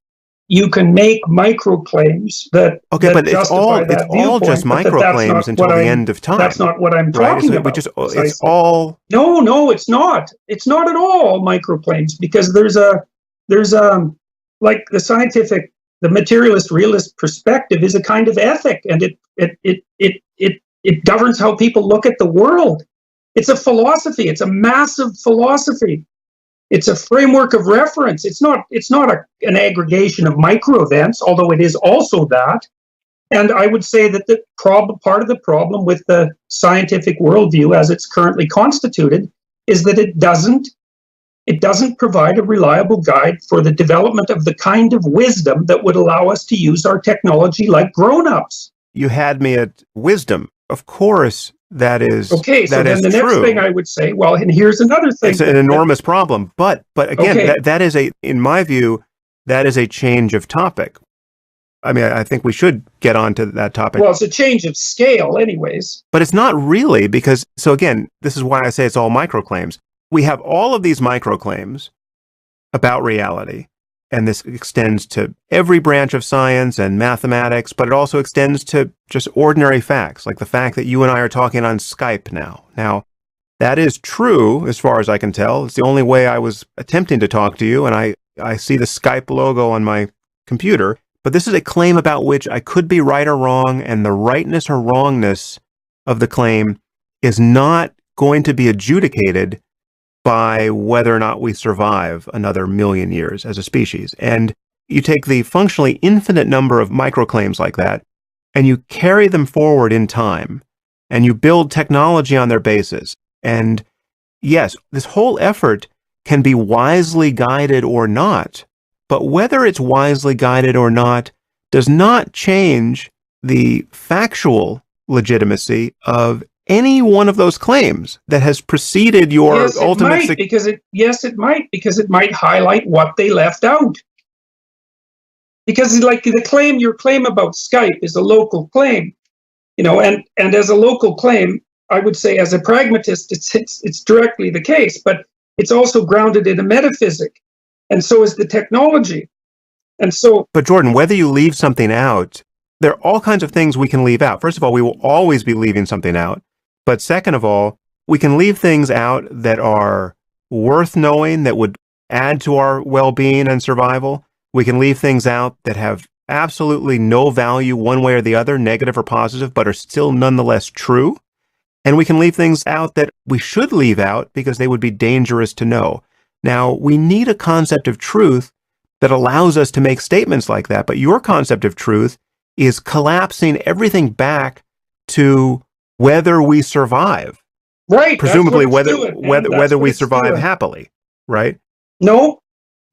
you can make micro claims that but it's all just micro claims until the end of time. That's not what I'm talking about. It's all. No, it's not. It's not at all micro claims, because there's like the materialist realist perspective is a kind of ethic, and it governs how people look at the world. It's a philosophy. It's a massive philosophy. It's a framework of reference. It's not an aggregation of micro events, although it is also that. And I would say that the part of the problem with the scientific worldview as it's currently constituted is that it doesn't provide a reliable guide for the development of the kind of wisdom that would allow us to use our technology like grown-ups. You had me at wisdom. Of course, that is okay. So then the next thing I would say, well, and here's another thing. It's an enormous problem, but again, that is in my view, that is a change of topic. I mean, I think we should get on to that topic. Well, it's a change of scale, anyways. But it's not really, because so again, this is why I say it's all microclaims. We have all of these microclaims about reality. And this extends to every branch of science and mathematics, but it also extends to just ordinary facts, like the fact that you and I are talking on Skype now. Now, that is true, as far as I can tell. It's the only way I was attempting to talk to you, and I see the Skype logo on my computer. But this is a claim about which I could be right or wrong, and the rightness or wrongness of the claim is not going to be adjudicated by whether or not we survive another million years as a species. And you take the functionally infinite number of microclaims like that, and you carry them forward in time, and you build technology on their basis. And yes, this whole effort can be wisely guided or not, but whether it's wisely guided or not does not change the factual legitimacy of any one of those claims that has preceded your ultimate. It might, because it might highlight what they left out. Because like your claim about Skype is a local claim, and as a local claim, I would say as a pragmatist, it's directly the case, but it's also grounded in a metaphysic, and so is the technology. And so, but Jordan, whether you leave something out, there are all kinds of things we can leave out. First of all, we will always be leaving something out. But second of all, we can leave things out that are worth knowing, that would add to our well-being and survival. We can leave things out that have absolutely no value one way or the other, negative or positive, but are still nonetheless true. And we can leave things out that we should leave out because they would be dangerous to know. Now, we need a concept of truth that allows us to make statements like that. But your concept of truth is collapsing everything back to whether we survive. Right. Presumably whether we survive happily, right? No,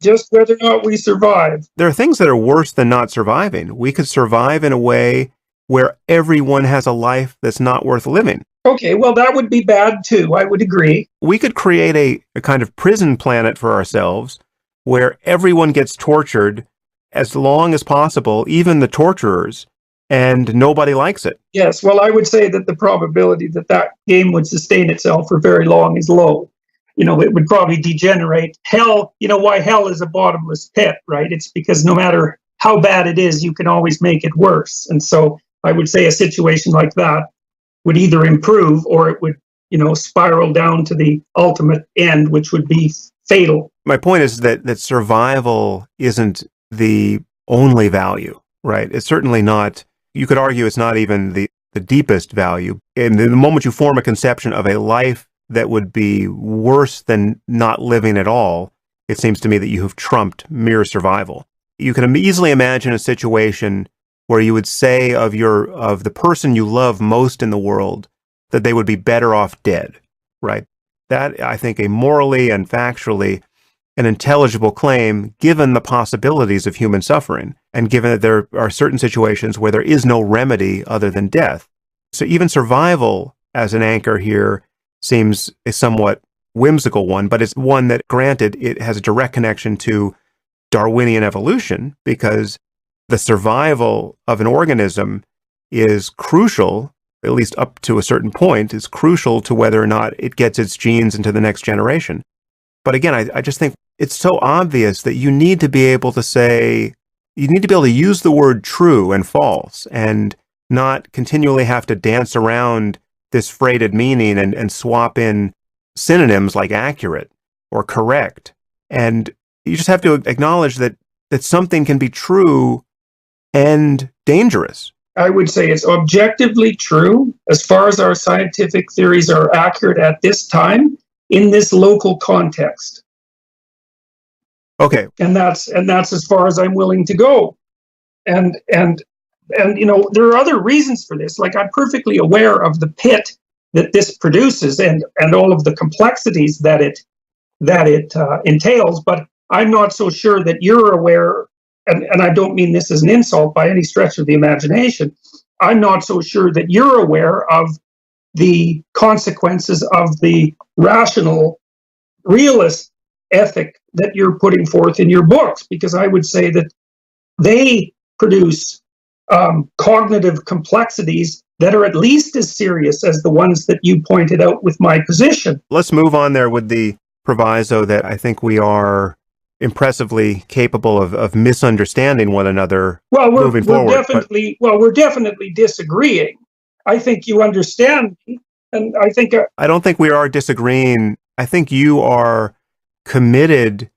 just whether or not we survive. There are things that are worse than not surviving. We could survive in a way where everyone has a life that's not worth living. Okay, well, that would be bad too. I would agree. We could create a kind of prison planet for ourselves where everyone gets tortured as long as possible, even the torturers, and nobody likes it. Yes, well, I would say that the probability that that game would sustain itself for very long is low. It would probably degenerate. Hell, why hell is a bottomless pit, right? It's because no matter how bad it is, you can always make it worse. And so I would say a situation like that would either improve or it would, spiral down to the ultimate end, which would be fatal. My point is that survival isn't the only value, right? It's certainly not. You could argue it's not even the deepest value. And the moment you form a conception of a life that would be worse than not living at all, it seems to me that you have trumped mere survival. You can easily imagine a situation where you would say of the person you love most in the world that they would be better off dead, right? That, I think, a morally and factually an intelligible claim given the possibilities of human suffering and given that there are certain situations where there is no remedy other than death. So even survival as an anchor here seems a somewhat whimsical one, but it's one that, granted, it has a direct connection to Darwinian evolution because the survival of an organism is crucial, at least up to a certain point, is crucial to whether or not it gets its genes into the next generation. But again, I just think it's so obvious that you need to be able to use the word true and false and not continually have to dance around this freighted meaning and swap in synonyms like accurate or correct. And you just have to acknowledge that something can be true and dangerous. I would say it's objectively true as far as our scientific theories are accurate at this time in this local context. Okay. And that's as far as I'm willing to go. And there are other reasons for this. Like, I'm perfectly aware of the pit that this produces and all of the complexities that it entails, but I'm not so sure that you're aware, and I don't mean this as an insult by any stretch of the imagination. I'm not so sure that you're aware of the consequences of the rational realist ethic that you're putting forth in your books, because I would say that they produce cognitive complexities that are at least as serious as the ones that you pointed out with my position. Let's move on there with the proviso that I think we are impressively capable of misunderstanding one another moving forward. We're definitely disagreeing. I think you understand me, and I think I don't think we are disagreeing. I think you are committed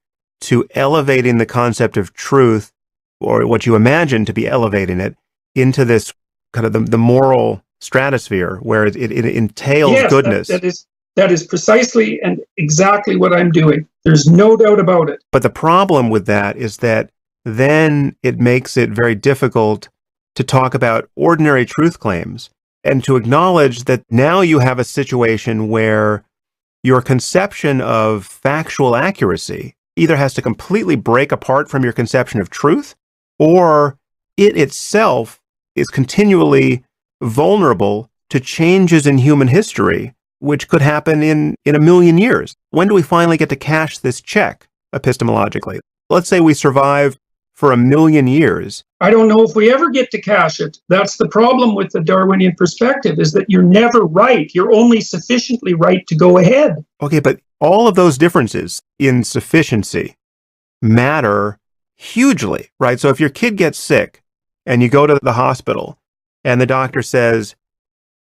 to elevating the concept of truth, or what you imagine to be elevating it, into this kind of the moral stratosphere where it entails goodness. That is precisely and exactly what I'm doing. There's no doubt about it. But the problem with that is that then it makes it very difficult to talk about ordinary truth claims and to acknowledge that now you have a situation where your conception of factual accuracy either has to completely break apart from your conception of truth, or it itself is continually vulnerable to changes in human history, which could happen in a million years. When do we finally get to cash this check epistemologically? Let's say we survive for 1,000,000 years. I don't know if we ever get to cash it. That's the problem with the Darwinian perspective, is that you're never right. You're only sufficiently right to go ahead. Okay, but all of those differences in sufficiency matter hugely, right? So if your kid gets sick and you go to the hospital and the doctor says,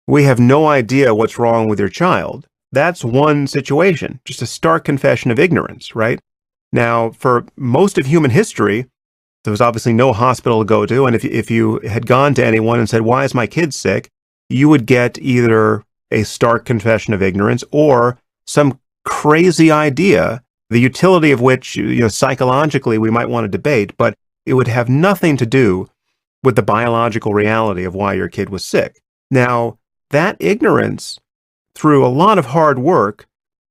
"We have no idea what's wrong with your child," that's one situation, just a stark confession of ignorance, right? Now, for most of human history, There was obviously no hospital to go to. And if you had gone to anyone and said, why is my kid sick? You would get either a stark confession of ignorance or some crazy idea, the utility of which, psychologically we might want to debate, but it would have nothing to do with the biological reality of why your kid was sick. Now, that ignorance, through a lot of hard work,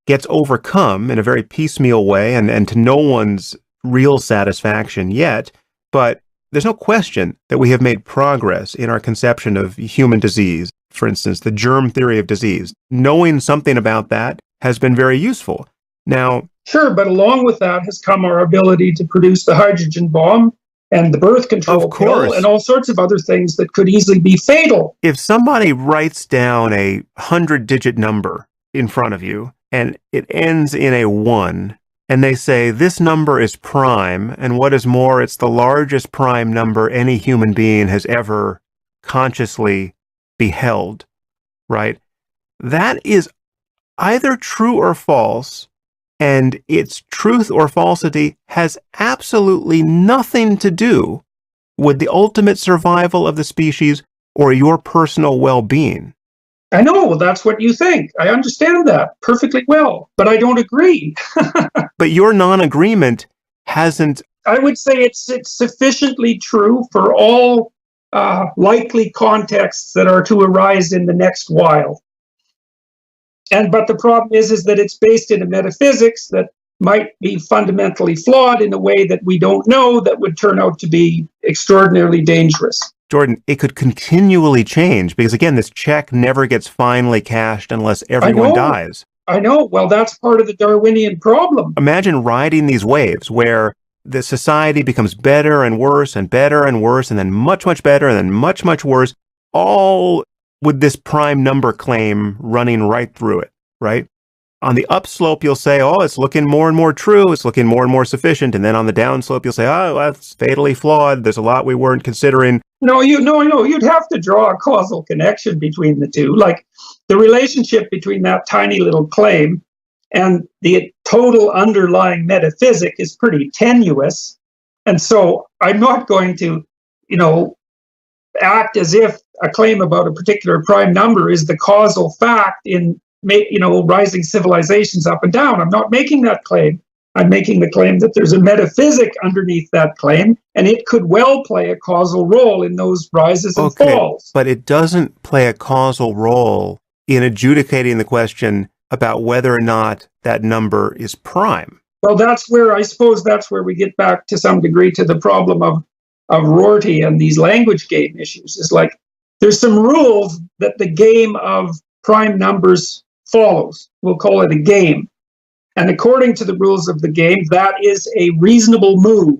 gets overcome in a very piecemeal way and to no one's real satisfaction yet. But there's no question that we have made progress in our conception of human disease. For instance, the germ theory of disease. Knowing something about that has been very useful. Now, sure, but along with that has come our ability to produce the hydrogen bomb and the birth control pill and all sorts of other things that could easily be fatal. If somebody writes down a 100-digit number in front of you and it ends in a 1, and they say this number is prime, and what is more, it's the largest prime number any human being has ever consciously beheld, right? That is either true or false, and its truth or falsity has absolutely nothing to do with the ultimate survival of the species or your personal well-being. I know, that's what you think. I understand that perfectly well, but I don't agree. But your non-agreement hasn't... I would say it's sufficiently true for all likely contexts that are to arise in the next while. But the problem is that it's based in a metaphysics that might be fundamentally flawed in a way that we don't know, that would turn out to be extraordinarily dangerous. Jordan, it could continually change because, again, this check never gets finally cashed unless everyone dies. I know. Well, that's part of the Darwinian problem. Imagine riding these waves where the society becomes better and worse and better and worse and then much, much better and then much, much worse, all with this prime number claim running right through it, right? On the upslope, you'll say, oh, it's looking more and more true. It's looking more and more sufficient. And then on the downslope, you'll say, oh, that's fatally flawed. There's a lot we weren't considering. No, you'd have to draw a causal connection between the two. Like the relationship between that tiny little claim and the total underlying metaphysic is pretty tenuous. And so I'm not going to, act as if a claim about a particular prime number is the causal fact in, rising civilizations up and down. I'm not making that claim. I'm making the claim that there's a metaphysic underneath that claim, and it could well play a causal role in those rises and falls. But it doesn't play a causal role in adjudicating the question about whether or not that number is prime. Well, I suppose that's where we get back to some degree to the problem of Rorty and these language game issues. Is like there's some rules that the game of prime numbers follows. We'll call it a game. And according to the rules of the game, that is a reasonable move.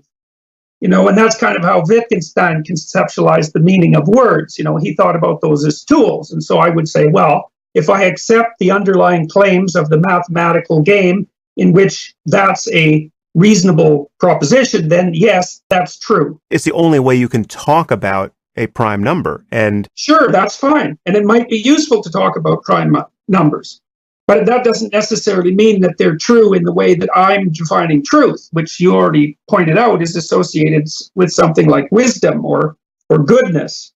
And that's kind of how Wittgenstein conceptualized the meaning of words. He thought about those as tools. And so I would say, well, if I accept the underlying claims of the mathematical game in which that's a reasonable proposition, then yes, that's true. It's the only way you can talk about a prime number. And sure, that's fine. And it might be useful to talk about prime numbers. But that doesn't necessarily mean that they're true in the way that I'm defining truth, which you already pointed out is associated with something like wisdom or goodness.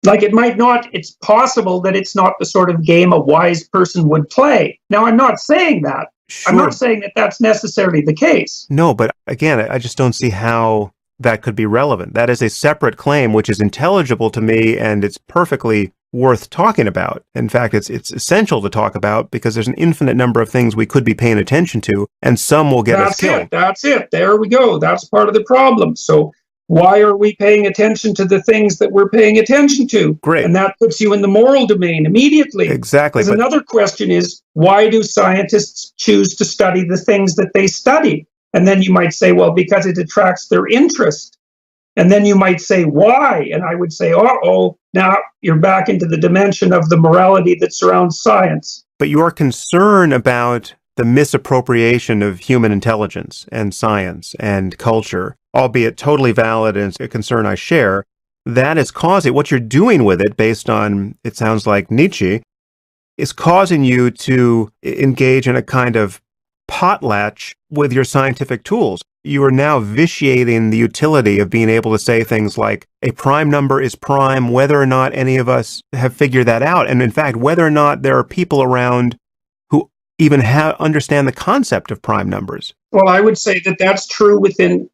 Like it's possible that it's not the sort of game a wise person would play. Now, I'm not saying that. Sure. I'm not saying that that's necessarily the case. No, but again, I just don't see how that could be relevant. That is a separate claim, which is intelligible to me, and it's perfectly worth talking about. In fact, it's essential to talk about because there's an infinite number of things we could be paying attention to, and some will get us killed. That's it. There we go. That's part of the problem. So why are we paying attention to the things that we're paying attention to? Great. And that puts you in the moral domain immediately. Exactly. But another question is, why do scientists choose to study the things that they study? And then you might say, well, because it attracts their interest. And then you might say, why? And I would say, now you're back into the dimension of the morality that surrounds science. But your concern about the misappropriation of human intelligence and science and culture, albeit totally valid and a concern I share, that is causing, what you're doing with it based on, it sounds like Nietzsche, is causing you to engage in a kind of potlatch with your scientific tools. you are now vitiating the utility of being able to say things like a prime number is prime, whether or not any of us have figured that out. And in fact, whether or not there are people around who even understand the concept of prime numbers. Well, I would say that that's true within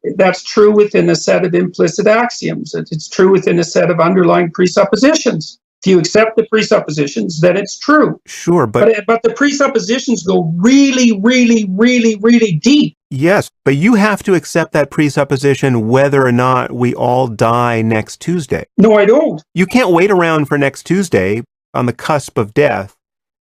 a set of implicit axioms. It's true within a set of underlying presuppositions. If you accept the presuppositions, then it's true. Sure, but the presuppositions go really, really, really, really deep. Yes, but you have to accept that presupposition whether or not we all die next Tuesday. No, I don't. You can't wait around for next Tuesday on the cusp of death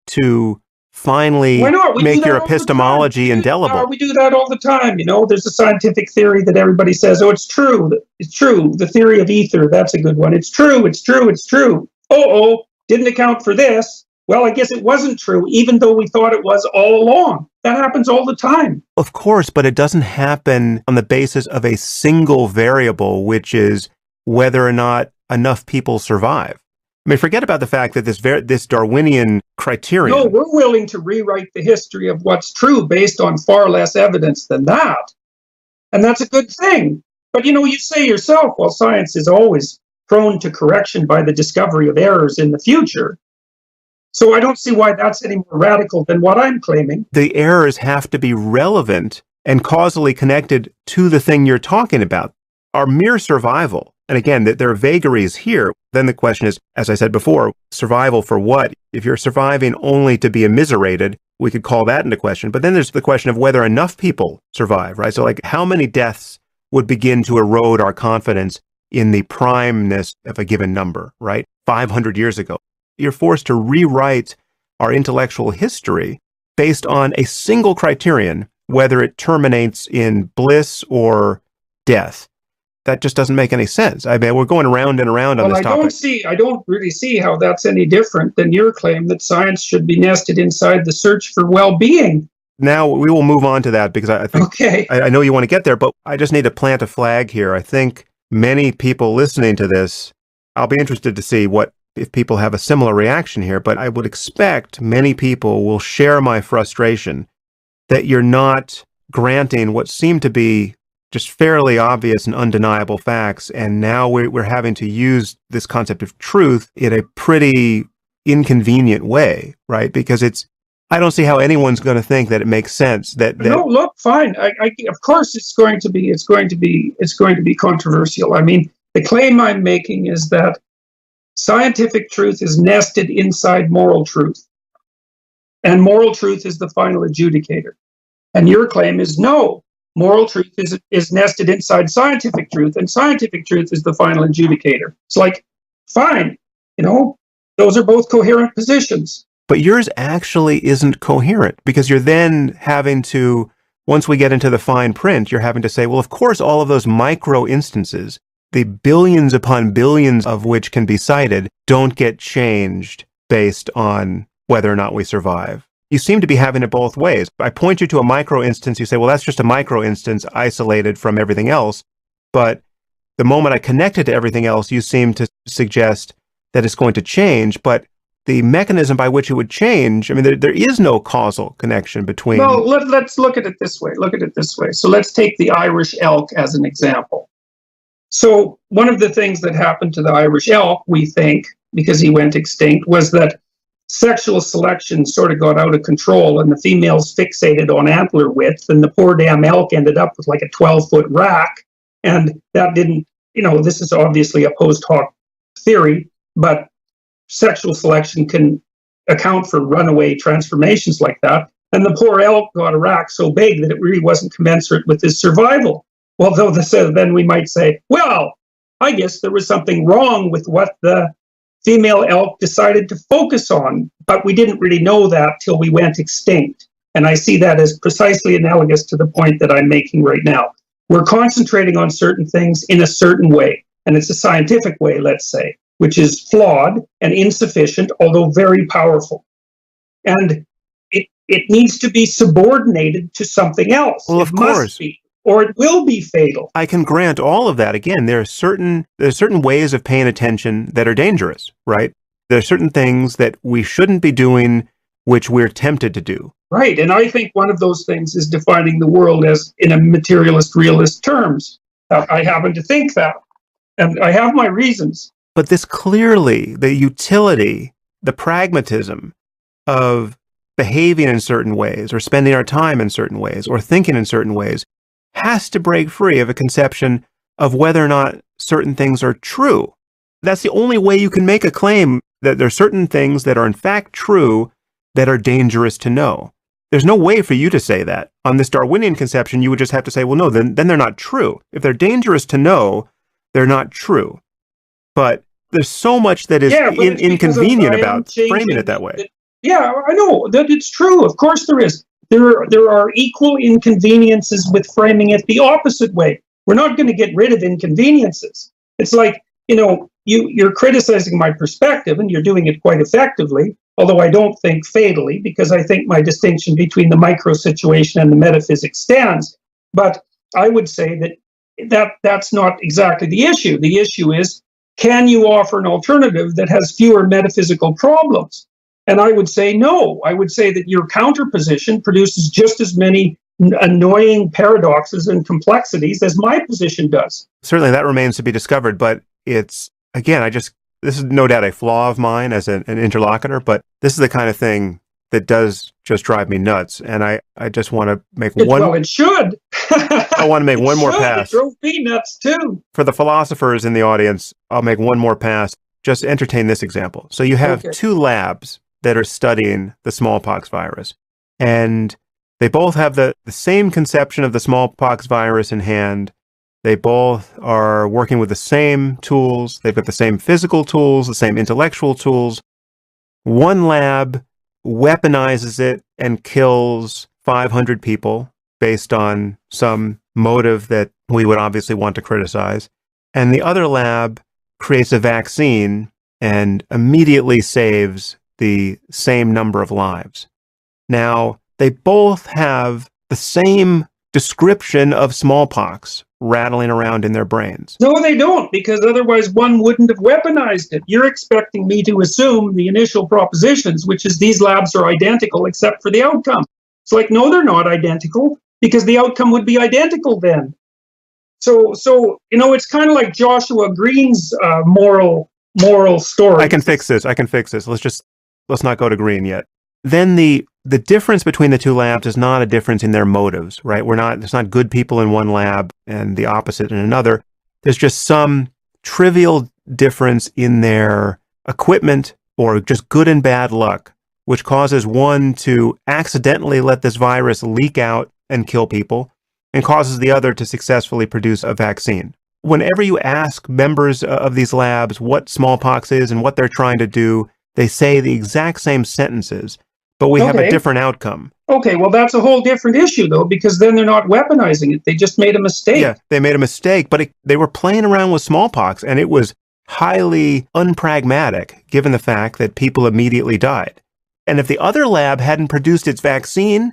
to finally make your epistemology indelible. We do that all the time. You know, there's a scientific theory that everybody says, oh, it's true. It's true. The theory of ether, that's a good one. It's true. It's true. It's true. Oh, didn't account for this. Well, I guess it wasn't true, even though we thought it was all along. That happens all the time. Of course, but it doesn't happen on the basis of a single variable, which is whether or not enough people survive. I mean, forget about the fact that this Darwinian criterion. No, we're willing to rewrite the history of what's true based on far less evidence than that. And that's a good thing. But, you know, you say yourself, well, science is always prone to correction by the discovery of errors in the future. So I don't see why that's any more radical than what I'm claiming. The errors have to be relevant and causally connected to the thing you're talking about. Our mere survival, and again, there are vagaries here. Then the question is, as I said before, survival for what? If you're surviving only to be immiserated, we could call that into question. But then there's the question of whether enough people survive, right? So like how many deaths would begin to erode our confidence in the primeness of a given number, right? 500 years ago. You're forced to rewrite our intellectual history based on a single criterion, whether it terminates in bliss or death. That just doesn't make any sense. I mean, we're going around and around on this topic. I don't really see how that's any different than your claim that science should be nested inside the search for well-being. Now, we will move on to that because I think, okay. I know you want to get there, but I just need to plant a flag here. I think many people listening to this, I'll be interested to see if people have a similar reaction here, but I would expect many people will share my frustration that you're not granting what seem to be just fairly obvious and undeniable facts, and now we're having to use this concept of truth in a pretty inconvenient way, right? Because I don't see how anyone's going to think that it makes sense that No, look, fine. Of course it's going to be controversial. I mean, the claim I'm making is that scientific truth is nested inside moral truth, and moral truth is the final adjudicator. And your claim is no, moral truth is nested inside scientific truth, and scientific truth is the final adjudicator. It's like, fine, you know, those are both coherent positions. But yours actually isn't coherent, because you're then having to, once we get into the fine print, you're having to say, well, of course, all of those micro instances, the billions upon billions of which can be cited, don't get changed based on whether or not we survive. You seem to be having it both ways. I point you to a micro instance, you say, well, that's just a micro instance isolated from everything else. But the moment I connect it to everything else, you seem to suggest that it's going to change. But the mechanism by which it would change, I mean, there is no causal connection between... Well, let's look at it this way. So let's take the Irish elk as an example. So one of the things that happened to the Irish elk, we think, because he went extinct, was that sexual selection sort of got out of control and the females fixated on antler width, and the poor damn elk ended up with like a 12-foot rack. And that didn't, you know, this is obviously a post hoc theory, but sexual selection can account for runaway transformations like that. And the poor elk got a rack so big that it really wasn't commensurate with his survival. Although then we might say, well, I guess there was something wrong with what the female elk decided to focus on, but we didn't really know that till we went extinct. And I see that as precisely analogous to the point that I'm making right now. We're concentrating on certain things in a certain way, and it's a scientific way, let's say, which is flawed and insufficient, although very powerful. And it needs to be subordinated to something else. Well, of course. Or it will be fatal. I can grant all of that. Again, there are certain ways of paying attention that are dangerous, right? There are certain things that we shouldn't be doing which we're tempted to do. Right. And I think one of those things is defining the world as in a materialist, realist terms. I happen to think that. And I have my reasons. But this clearly, the utility, the pragmatism of behaving in certain ways or spending our time in certain ways or thinking in certain ways has to break free of a conception of whether or not certain things are true. That's the only way you can make a claim that there are certain things that are in fact true that are dangerous to know. There's no way for you to say that. On this Darwinian conception, you would just have to say, well, no, then they're not true. If they're dangerous to know, they're not true. But there's so much that is inconvenient about framing it that way. Yeah, I know that it's true. Of course there is. There are equal inconveniences with framing it the opposite way. We're not going to get rid of inconveniences. It's like, you're criticizing my perspective, and you're doing it quite effectively, although I don't think fatally, because I think my distinction between the micro situation and the metaphysics stands. But I would say that's not exactly the issue. The issue is, can you offer an alternative that has fewer metaphysical problems? And I would say no. I would say that your counterposition produces just as many annoying paradoxes and complexities as my position does. Certainly that remains to be discovered, but it's, again, this is no doubt a flaw of mine as an interlocutor, but this is the kind of thing that does just drive me nuts. And I just want to make Well, it should. I want to make one more pass. It drove me nuts too. For the philosophers in the audience, I'll make one more pass. Just entertain this example. So you have two labs that are studying the smallpox virus, and they both have the same conception of the smallpox virus in hand. They both are working with the same tools. They've got the same physical tools, the same intellectual tools. One lab weaponizes it and kills 500 people based on some motive that we would obviously want to criticize. And the other lab creates a vaccine and immediately saves the same number of lives. Now, they both have the same description of smallpox rattling around in their brains. No, they don't, because otherwise one wouldn't have weaponized it. You're expecting me to assume the initial propositions, which is these labs are identical except for the outcome. It's like, no, they're not identical, because the outcome would be identical then. So it's kind of like Joshua Green's moral story. I can fix this. Let's not go to Green yet. Then the difference between the two labs is not a difference in there's not good people in one lab and the opposite in another. There's just some trivial difference in their equipment or just good and bad luck, which causes one to accidentally let this virus leak out and kill people, and causes the other to successfully produce a vaccine. Whenever you ask members of these labs what smallpox is and what they're trying to do, they say the exact same sentences, but we have a different outcome. Okay, well, that's a whole different issue, though, because then they're not weaponizing it. They just made a mistake. Yeah, they made a mistake, but they were playing around with smallpox, and it was highly unpragmatic, given the fact that people immediately died. And if the other lab hadn't produced its vaccine,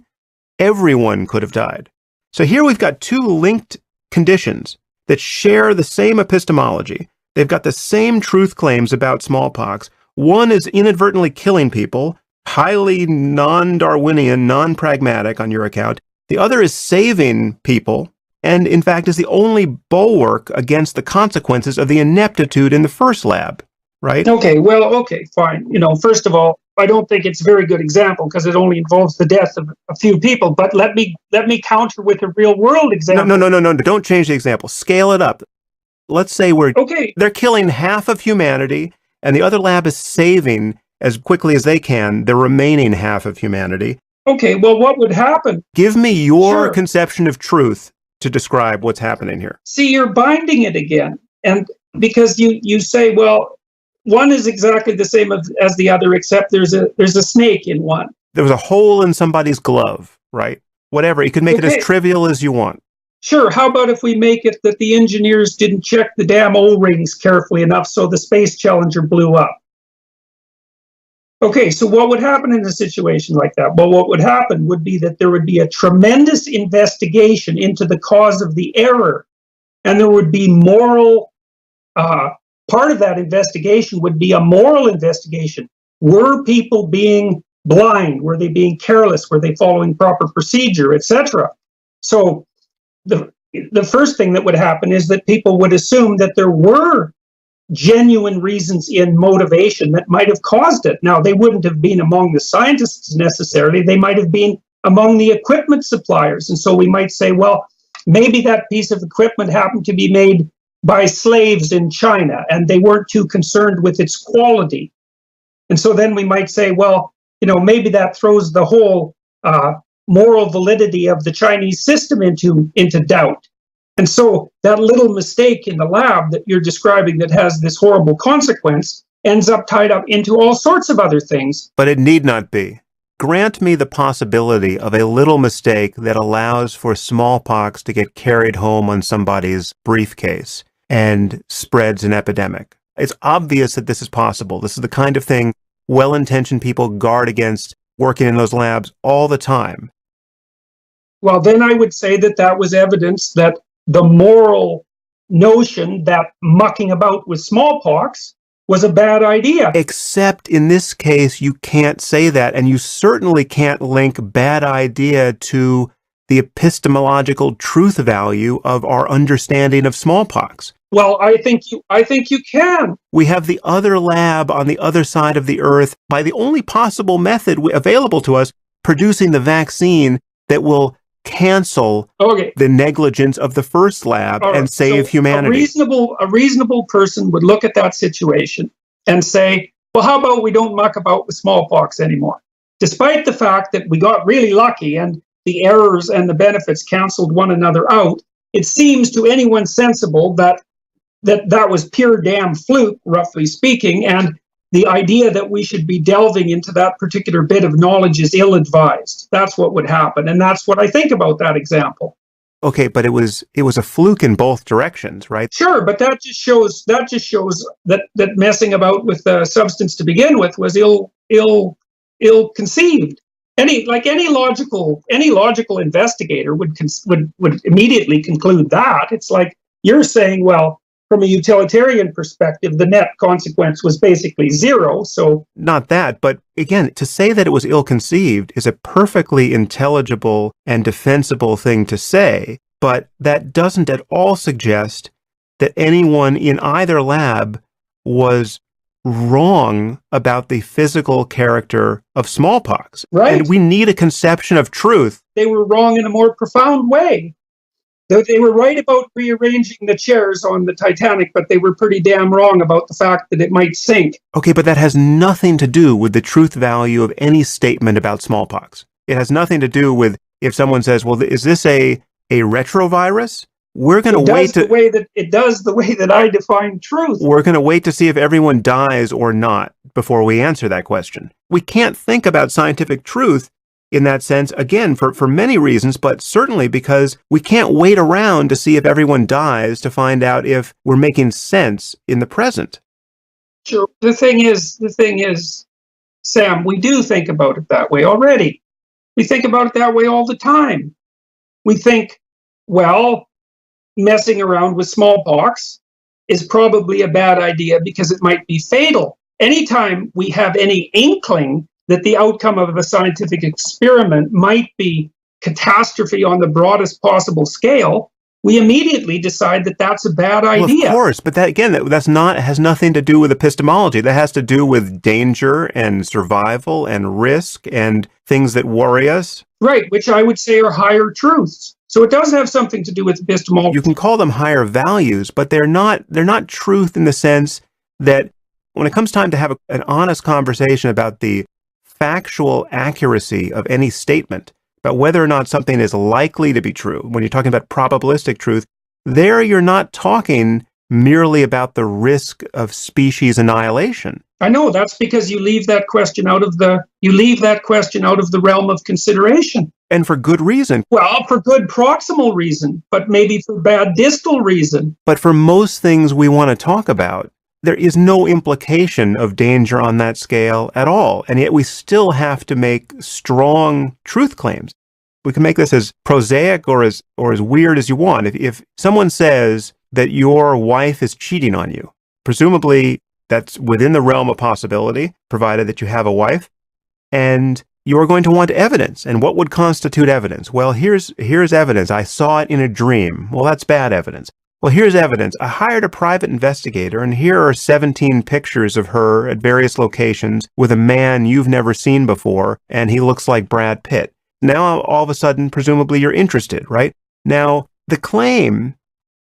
everyone could have died. So here we've got two linked conditions that share the same epistemology. They've got the same truth claims about smallpox. One is inadvertently killing people, highly non-Darwinian, non-pragmatic on your account. The other is saving people, and in fact is the only bulwark against the consequences of the ineptitude in the first lab, right? Okay, fine. First of all, I don't think it's a very good example because it only involves the death of a few people, but let me counter with a real world example. No, don't change the example. Scale it up. Let's say they're killing half of humanity, and the other lab is saving as quickly as they can the remaining half of humanity. Okay, well, what would happen? Give me your conception of truth to describe what's happening here. See, you're binding it again. And because you say, well, one is exactly the same as the other, except there's a snake in one. There was a hole in somebody's glove, right? Whatever. You can make it as trivial as you want. Sure. How about if we make it that the engineers didn't check the damn O-rings carefully enough, so the Space Challenger blew up? Okay, so what would happen in a situation like that? Well, what would happen would be that there would be a tremendous investigation into the cause of the error, and there would be moral, part of that investigation would be a moral investigation. Were people being blind? Were they being careless? Were they following proper procedure, etc.? So the first thing that would happen is that people would assume that there were genuine reasons in motivation that might have caused it. Now, they wouldn't have been among the scientists necessarily. They might have been among the equipment suppliers. And so we might say, well, maybe that piece of equipment happened to be made by slaves in China, and they weren't too concerned with its quality. And so then we might say, well, maybe that throws the whole moral validity of the Chinese system into doubt. And so that little mistake in the lab that you're describing that has this horrible consequence ends up tied up into all sorts of other things. But it need not be. Grant me the possibility of a little mistake that allows for smallpox to get carried home on somebody's briefcase and spreads an epidemic. It's obvious that this is possible. This is the kind of thing well-intentioned people guard against working in those labs all the time. Well, then I would say that was evidence that the moral notion that mucking about with smallpox was a bad idea. Except in this case, you can't say that, and you certainly can't link bad idea to the epistemological truth value of our understanding of smallpox. Well, I think you can. We have the other lab on the other side of the earth, by the only possible method available to us, producing the vaccine that will cancel the negligence of the first lab and save humanity. A reasonable person would look at that situation and say, well, how about we don't muck about with smallpox anymore? Despite the fact that we got really lucky and the errors and the benefits canceled one another out, it seems to anyone sensible that was pure damn fluke, roughly speaking, and the idea that we should be delving into that particular bit of knowledge is ill-advised. That's what would happen, and that's what I think about that example. Okay, but it was a fluke in both directions, right? Sure, but that just shows that messing about with the substance to begin with was ill-conceived. Any logical investigator would immediately conclude that. It's like you're saying, well, from a utilitarian perspective, the net consequence was basically zero. So not that, but again, to say that it was ill-conceived is a perfectly intelligible and defensible thing to say, but that doesn't at all suggest that anyone in either lab was wrong about the physical character of smallpox. Right. And we need a conception of truth. They were wrong in a more profound way. They were right about rearranging the chairs on the Titanic, but they were pretty damn wrong about the fact that it might sink. Okay, but that has nothing to do with the truth value of any statement about smallpox. It has nothing to do with if someone says, well, is this a retrovirus? We're going to wait to... It does the way that I define truth. We're going to wait to see if everyone dies or not before we answer that question. We can't think about scientific truth in that sense, again, for many reasons, but certainly because we can't wait around to see if everyone dies to find out if we're making sense in the present. Sure. The thing is, Sam, we do think about it that way already. We think about it that way all the time. We think, well, messing around with smallpox is probably a bad idea because it might be fatal. Anytime we have any inkling that the outcome of a scientific experiment might be catastrophe on the broadest possible scale, we immediately decide that that's a bad idea. Well, of course, but that again, has nothing to do with epistemology. That has to do with danger and survival and risk and things that worry us. Right, which I would say are higher truths. So it does have something to do with epistemology. You can call them higher values, but they're not truth in the sense that when it comes time to have an honest conversation about the factual accuracy of any statement, about whether or not something is likely to be true, when you're talking about probabilistic truth, there you're not talking merely about the risk of species annihilation. I know, that's because you leave that question out of the realm of consideration. And for good reason. Well, for good proximal reason, but maybe for bad distal reason. But for most things we want to talk about, there is no implication of danger on that scale at all, and yet we still have to make strong truth claims. We can make this as prosaic or as weird as you want. If someone says that your wife is cheating on you, presumably that's within the realm of possibility, provided that you have a wife. and you're going to want evidence. And what would constitute evidence? Well, here's evidence. I saw it in a dream. Well, that's bad evidence. Well, here's evidence. I hired a private investigator, and here are 17 pictures of her at various locations with a man you've never seen before, and he looks like Brad Pitt. Now, all of a sudden, presumably you're interested, right? Now, the claim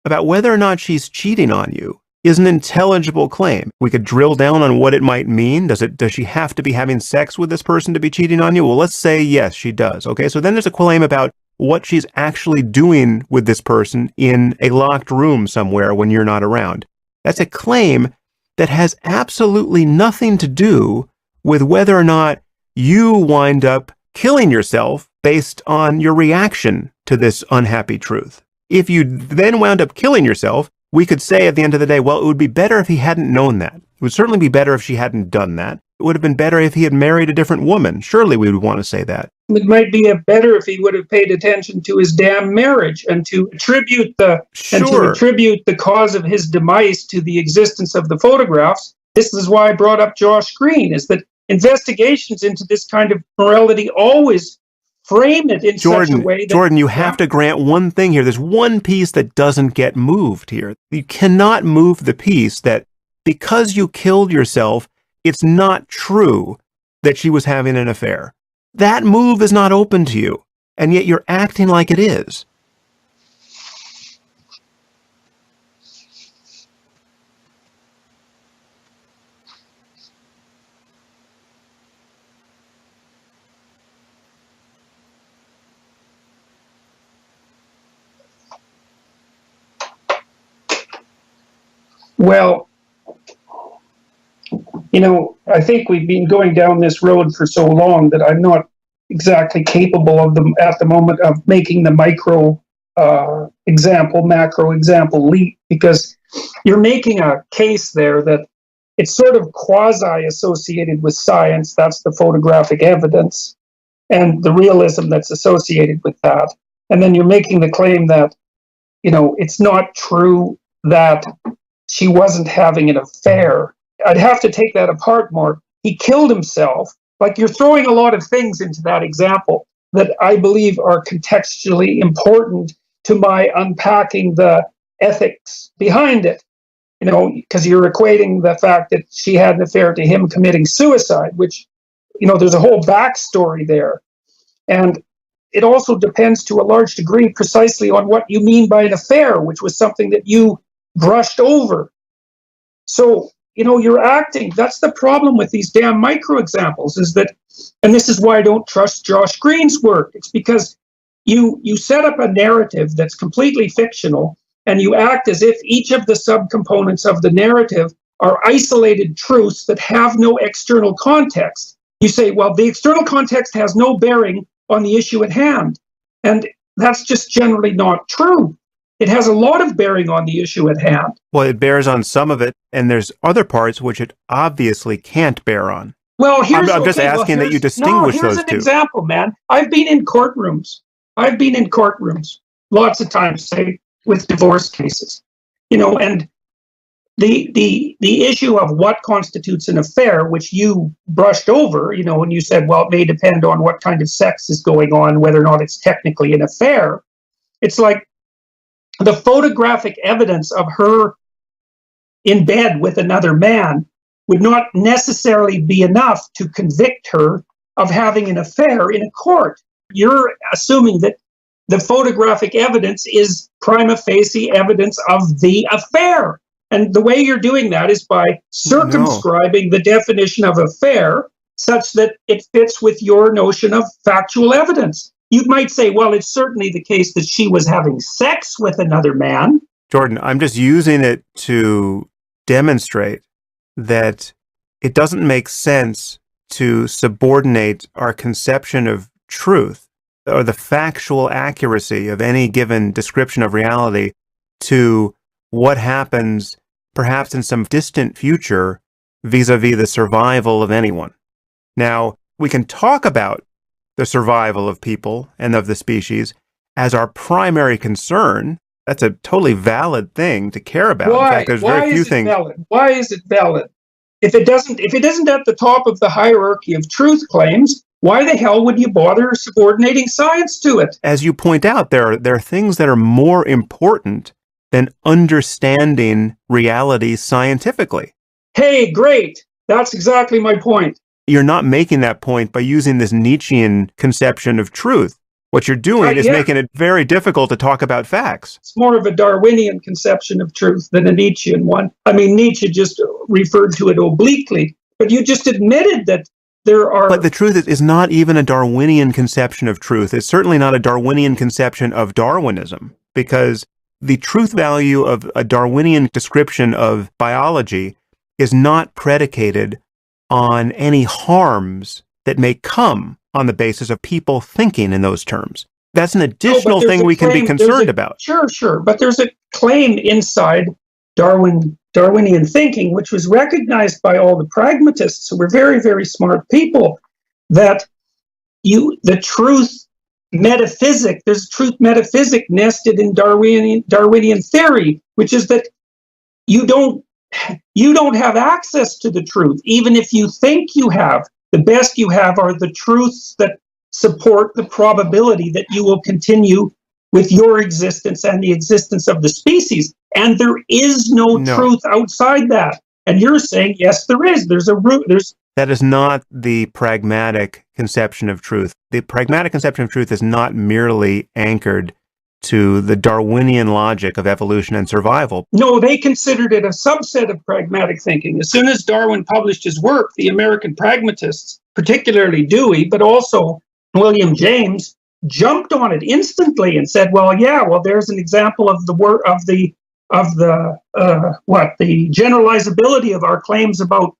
about whether or not she's cheating on you is an intelligible claim. We could drill down on what it might mean. Does she have to be having sex with this person to be cheating on you? Well, let's say yes, she does. Okay, so then there's a claim about what she's actually doing with this person in a locked room somewhere when you're not around. That's a claim that has absolutely nothing to do with whether or not you wind up killing yourself based on your reaction to this unhappy truth. If you then wound up killing yourself, we could say at the end of the day, well, it would be better if he hadn't known that. It would certainly be better if she hadn't done that. It would have been better if he had married a different woman. Surely we would want to say that. It might be better if he would have paid attention to his damn marriage and to attribute the cause of his demise to the existence of the photographs. This is why I brought up Josh Green, is that investigations into this kind of morality always frame it in such a way that... Jordan, you have to grant one thing here. There's one piece that doesn't get moved here. You cannot move the piece that because you killed yourself, it's not true that she was having an affair. That move is not open to you, and yet you're acting like it is. Well, I think we've been going down this road for so long that I'm not exactly capable of them at the moment of making the macro example leap, because you're making a case there that it's sort of quasi-associated with science. That's the photographic evidence and the realism that's associated with that. And then you're making the claim that, it's not true that she wasn't having an affair. I'd have to take that apart more. He killed himself. Like, you're throwing a lot of things into that example that I believe are contextually important to my unpacking the ethics behind it. Because you're equating the fact that she had an affair to him committing suicide, which, there's a whole backstory there. And it also depends to a large degree precisely on what you mean by an affair, which was something that you brushed over. So, you're acting. That's the problem with these damn micro examples, is that, and this is why I don't trust Josh Green's work. It's because you set up a narrative that's completely fictional, and you act as if each of the subcomponents of the narrative are isolated truths that have no external context. You say, well, the external context has no bearing on the issue at hand. And that's just generally not true. It has a lot of bearing on the issue at hand. Well, it bears on some of it, and there's other parts which it obviously can't bear on. Well, I'm just asking that you distinguish those two. Here's an example, man. I've been in courtrooms lots of times, say, with divorce cases, and the issue of what constitutes an affair, which you brushed over, and you said, well, it may depend on what kind of sex is going on, whether or not it's technically an affair. It's like, the photographic evidence of her in bed with another man would not necessarily be enough to convict her of having an affair in a court. You're assuming that the photographic evidence is prima facie evidence of the affair. And the way you're doing that is by circumscribing the definition of affair such that it fits with your notion of factual evidence. You might say, well, it's certainly the case that she was having sex with another man. Jordan, I'm just using it to demonstrate that it doesn't make sense to subordinate our conception of truth or the factual accuracy of any given description of reality to what happens perhaps in some distant future vis-a-vis the survival of anyone. Now, we can talk about the survival of people and of the species as our primary concern. That's a totally valid thing to care about. Why? In fact, there's very few things. Why is it valid? if it isn't at the top of the hierarchy of truth claims, why the hell would you bother subordinating science to it? As you point out, there are things that are more important than understanding reality scientifically. Hey, great. That's exactly my point. You're not making that point by using this Nietzschean conception of truth. What you're doing is making it very difficult to talk about facts. It's more of a Darwinian conception of truth than a Nietzschean one. I mean, Nietzsche just referred to it obliquely, but you just admitted that there are... But the truth is not even a Darwinian conception of truth. It's certainly not a Darwinian conception of Darwinism, because the truth value of a Darwinian description of biology is not predicated on any harms that may come on the basis of people thinking in those terms. That's an additional thing we can be concerned about. Sure. But there's a claim inside Darwinian thinking, which was recognized by all the pragmatists who were very, very smart people, that the truth metaphysic, there's truth metaphysic nested in Darwinian theory, which is that you don't have access to the truth, even if you think you have. The best you have are the truths that support the probability that you will continue with your existence and the existence of the species. And there is no truth outside that. And you're saying, yes, there is. There's a root. That is not the pragmatic conception of truth. The pragmatic conception of truth is not merely anchored to the Darwinian logic of evolution and survival. No, they considered it a subset of pragmatic thinking. As soon as Darwin published his work, the American pragmatists, particularly Dewey, but also William James, jumped on it instantly and said, well, there's an example of the generalizability of our claims about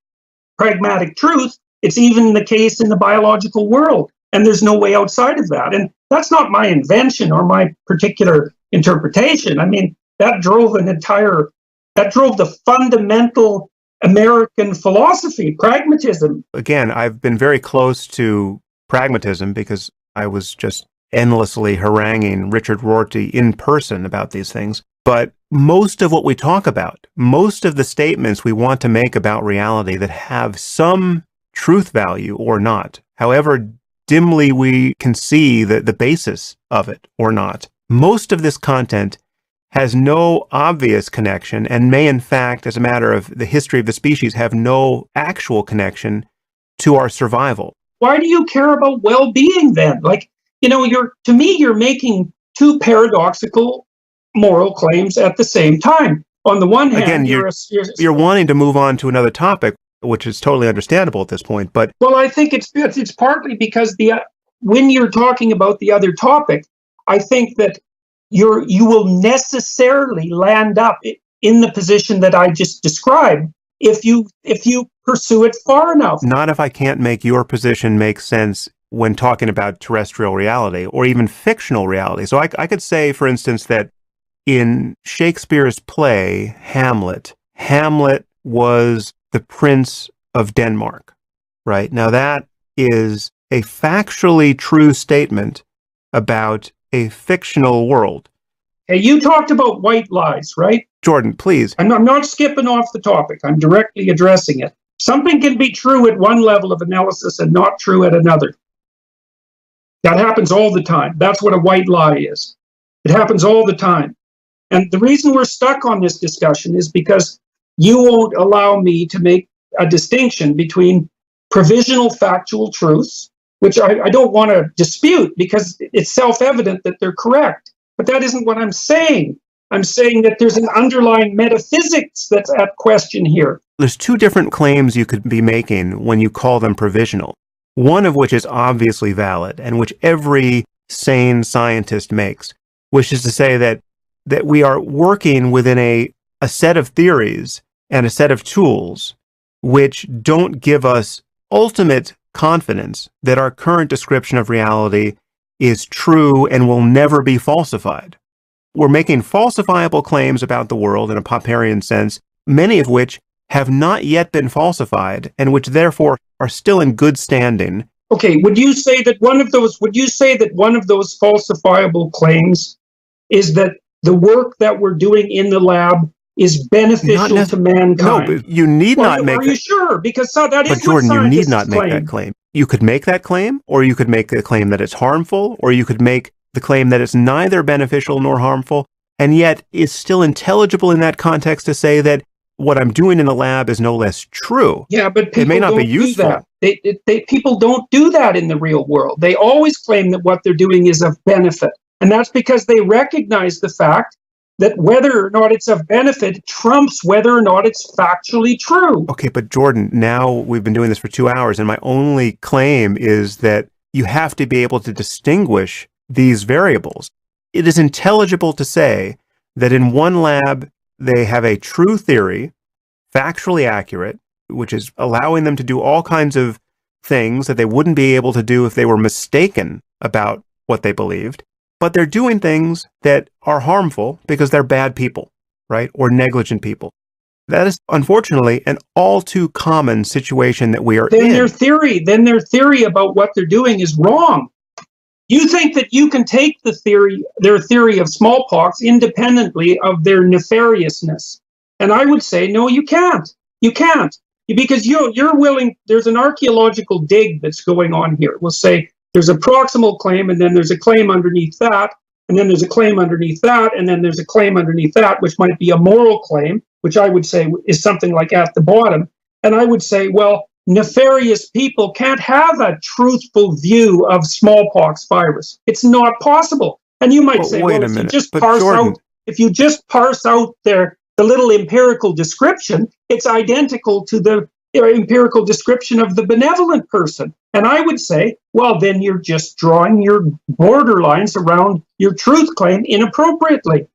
pragmatic truth. It's even the case in the biological world, and there's no way outside of that. And that's not my invention or my particular interpretation. I mean, that drove the fundamental American philosophy, pragmatism. Again, I've been very close to pragmatism because I was just endlessly haranguing Richard Rorty in person about these things. But most of what we talk about, most of the statements we want to make about reality that have some truth value or not, however dimly we can see the basis of it or not, most of this content has no obvious connection and may, in fact, as a matter of the history of the species, have no actual connection to our survival. Why do you care about well-being then? To me, you're making two paradoxical moral claims at the same time. On the one hand, again, you're wanting to move on to another topic, which is totally understandable at this point. But I think it's partly because when you're talking about the other topic, I think that you will necessarily land up in the position that I just described if you pursue it far enough. Not if I can't make your position make sense when talking about terrestrial reality or even fictional reality. So I could say, for instance, that in Shakespeare's play, Hamlet was the Prince of Denmark, right? Now that is a factually true statement about a fictional world. Hey, you talked about white lies, right? Jordan, please. I'm not skipping off the topic. I'm directly addressing it. Something can be true at one level of analysis and not true at another. That happens all the time. That's what a white lie is. It happens all the time. And the reason we're stuck on this discussion is because you won't allow me to make a distinction between provisional factual truths, which I don't want to dispute because it's self-evident that they're correct. But that isn't what I'm saying. I'm saying that there's an underlying metaphysics that's at question here. There's two different claims you could be making when you call them provisional. One of which is obviously valid and which every sane scientist makes, which is to say that we are working within a set of theories and a set of tools which don't give us ultimate confidence that our current description of reality is true and will never be falsified. We're making falsifiable claims about the world in a Popperian sense, many of which have not yet been falsified and which therefore are still in good standing. Okay, would you say that one of those falsifiable claims is that the work that we're doing in the lab is beneficial to mankind. No, but you need not make that. Are you sure? Because that is but Jordan, what you need not claim. make that claim. You could make that claim, or you could make the claim that it's harmful, or you could make the claim that it's neither beneficial nor harmful, and yet it's still intelligible in that context to say that what I'm doing in the lab is no less true. Yeah, but people it may not don't be useful. Do that. People don't do that in the real world. They always claim that what they're doing is of benefit. And that's because they recognize the fact that whether or not it's of benefit trumps whether or not it's factually true. Okay, but Jordan, now we've been doing this for 2 hours, and my only claim is that you have to be able to distinguish these variables. It is intelligible to say that in one lab, they have a true theory, factually accurate, which is allowing them to do all kinds of things that they wouldn't be able to do if they were mistaken about what they believed. But they're doing things that are harmful because they're bad people, right? Or negligent people. That is, unfortunately, an all too common situation that we are in. Their theory about what they're doing is wrong. You think that you can take their theory of smallpox independently of their nefariousness. And I would say, no, you can't. You can't. Because you're willing, there's an archaeological dig that's going on here. We'll say there's a proximal claim, and then there's a claim underneath that, and then there's a claim underneath that, and then there's a claim underneath that, which might be a moral claim, which I would say is something like at the bottom. And I would say, well, nefarious people can't have a truthful view of smallpox virus. It's not possible. And you might say, well, if you just parse out the little empirical description, it's identical to the empirical description of the benevolent person. And I would say, well, then you're just drawing your borderlines around your truth claim inappropriately.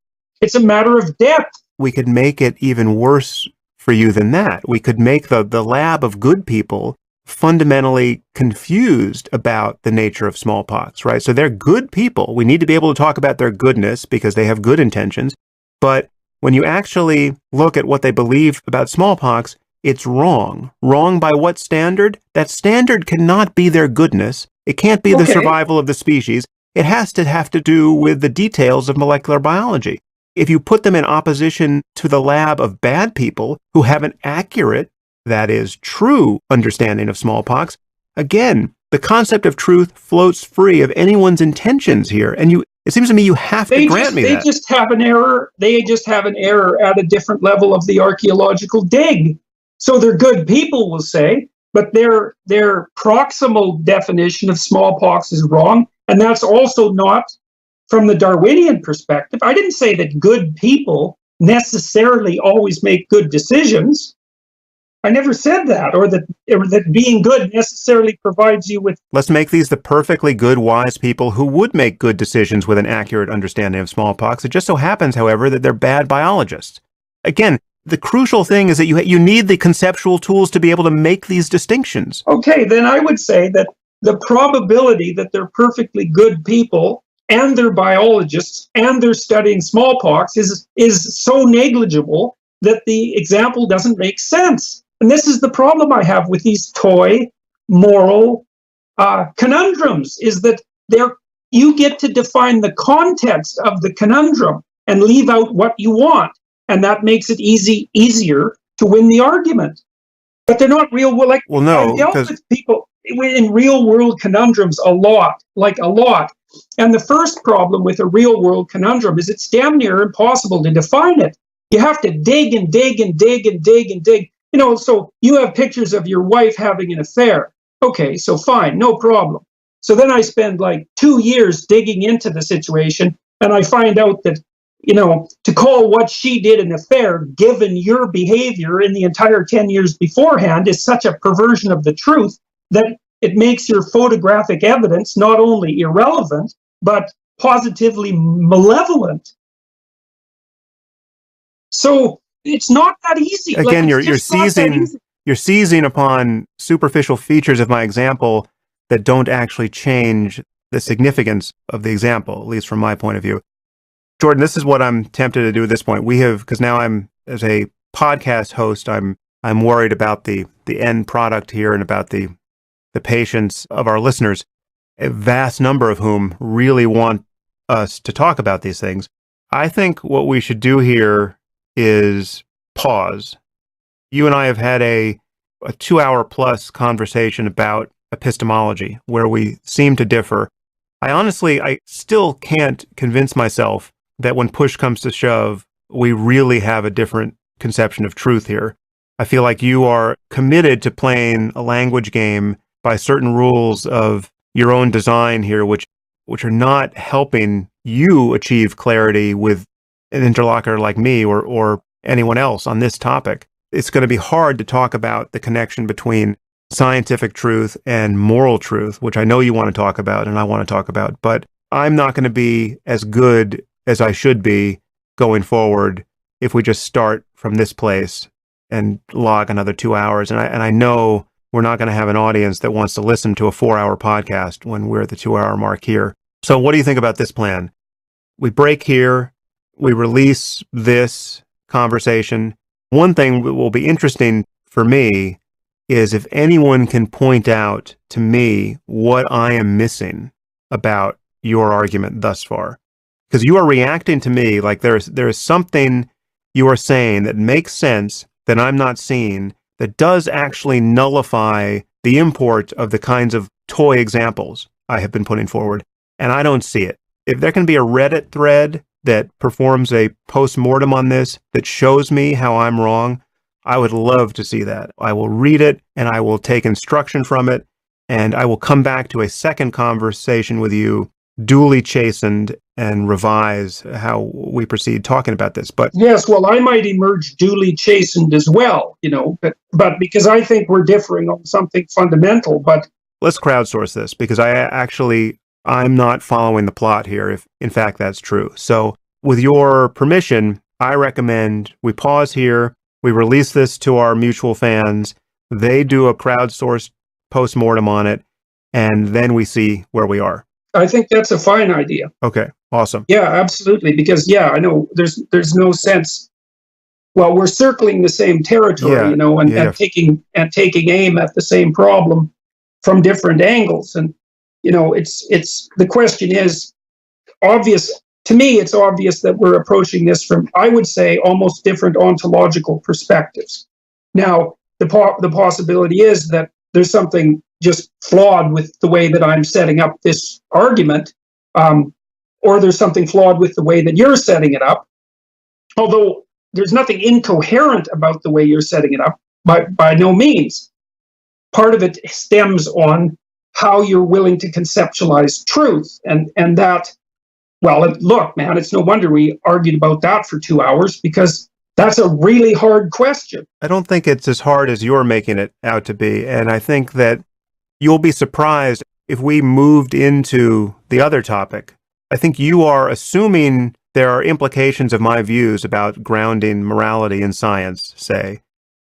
It's a matter of depth. We could make it even worse for you than that. We could make the lab of good people fundamentally confused about the nature of smallpox, right? So they're good people. We need to be able to talk about their goodness because they have good intentions. But when you actually look at what they believe about smallpox, it's wrong. Wrong by what standard? That standard cannot be their goodness. It can't be the survival of the species. It has to do with the details of molecular biology. If you put them in opposition to the lab of bad people who have an accurate, that is, true understanding of smallpox, again, the concept of truth floats free of anyone's intentions here. And it seems to me you have to grant me that. They just have an error. They just have an error at a different level of the archaeological dig. So they're good people, we'll say, but their proximal definition of smallpox is wrong. And that's also not from the Darwinian perspective. I didn't say that good people necessarily always make good decisions. I never said that, or that being good necessarily provides you with... Let's make these the perfectly good, wise people who would make good decisions with an accurate understanding of smallpox. It just so happens, however, that they're bad biologists. Again, the crucial thing is that you need the conceptual tools to be able to make these distinctions. Okay, then I would say that the probability that they're perfectly good people and they're biologists and they're studying smallpox is so negligible that the example doesn't make sense. And this is the problem I have with these toy moral conundrums, is that you get to define the context of the conundrum and leave out what you want. And that makes it easier to win the argument. But they're not real. I've dealt with people in real world conundrums a lot. And the first problem with a real world conundrum is it's damn near impossible to define it. You have to dig and dig and dig and dig and dig. So you have pictures of your wife having an affair. Okay, so fine, no problem. So then I spend like 2 years digging into the situation, and I find out that, to call what she did an affair, given your behavior in the entire 10 years beforehand, is such a perversion of the truth that it makes your photographic evidence not only irrelevant, but positively malevolent. So it's not that easy. Again, you're seizing upon superficial features of my example that don't actually change the significance of the example, at least from my point of view. Jordan, this is what I'm tempted to do at this point. Because now as a podcast host, I'm worried about the end product here and about the patience of our listeners, a vast number of whom really want us to talk about these things. I think what we should do here is pause. You and I have had a 2-hour plus conversation about epistemology where we seem to differ. I still can't convince myself that when push comes to shove, we really have a different conception of truth here. I feel like you are committed to playing a language game by certain rules of your own design here, which are not helping you achieve clarity with an interlocutor like me or anyone else on this topic. It's going to be hard to talk about the connection between scientific truth and moral truth, which I know you want to talk about and I want to talk about, but I'm not going to be as good as I should be going forward if we just start from this place and log another 2 hours. And I know we're not going to have an audience that wants to listen to a 4-hour podcast when we're at the 2-hour mark here. So what do you think about this plan? We break here, we release this conversation. One thing that will be interesting for me is if anyone can point out to me what I am missing about your argument thus far. Because you are reacting to me like there is something you are saying that makes sense that I'm not seeing that does actually nullify the import of the kinds of toy examples I have been putting forward, and I don't see it. If there can be a Reddit thread that performs a post-mortem on this that shows me how I'm wrong, I would love to see that. I will read it, and I will take instruction from it, and I will come back to a second conversation with you, duly chastened, and revise how we proceed talking about this. But yes, well, I might emerge duly chastened as well, but because I think we're differing on something fundamental. But let's crowdsource this, because I'm not following the plot here, if in fact that's true. So with your permission, I recommend we pause here, we release this to our mutual fans, they do a crowdsourced post-mortem on it, and then we see where we are. I think that's a fine idea. Okay, awesome. Yeah, absolutely. Because I know there's no sense. Well, we're circling the same territory, and taking aim at the same problem from different angles. And it's the question is obvious to me. It's obvious that we're approaching this from, I would say, almost different ontological perspectives. Now, the possibility is that there's something just flawed with the way that I'm setting up this argument, or there's something flawed with the way that you're setting it up. Although there's nothing incoherent about the way you're setting it up, by no means. Part of it stems on how you're willing to conceptualize truth, and that. Well, look, man, it's no wonder we argued about that for 2 hours, because that's a really hard question. I don't think it's as hard as you're making it out to be, and I think that you'll be surprised if we moved into the other topic. I think you are assuming there are implications of my views about grounding morality in science, say,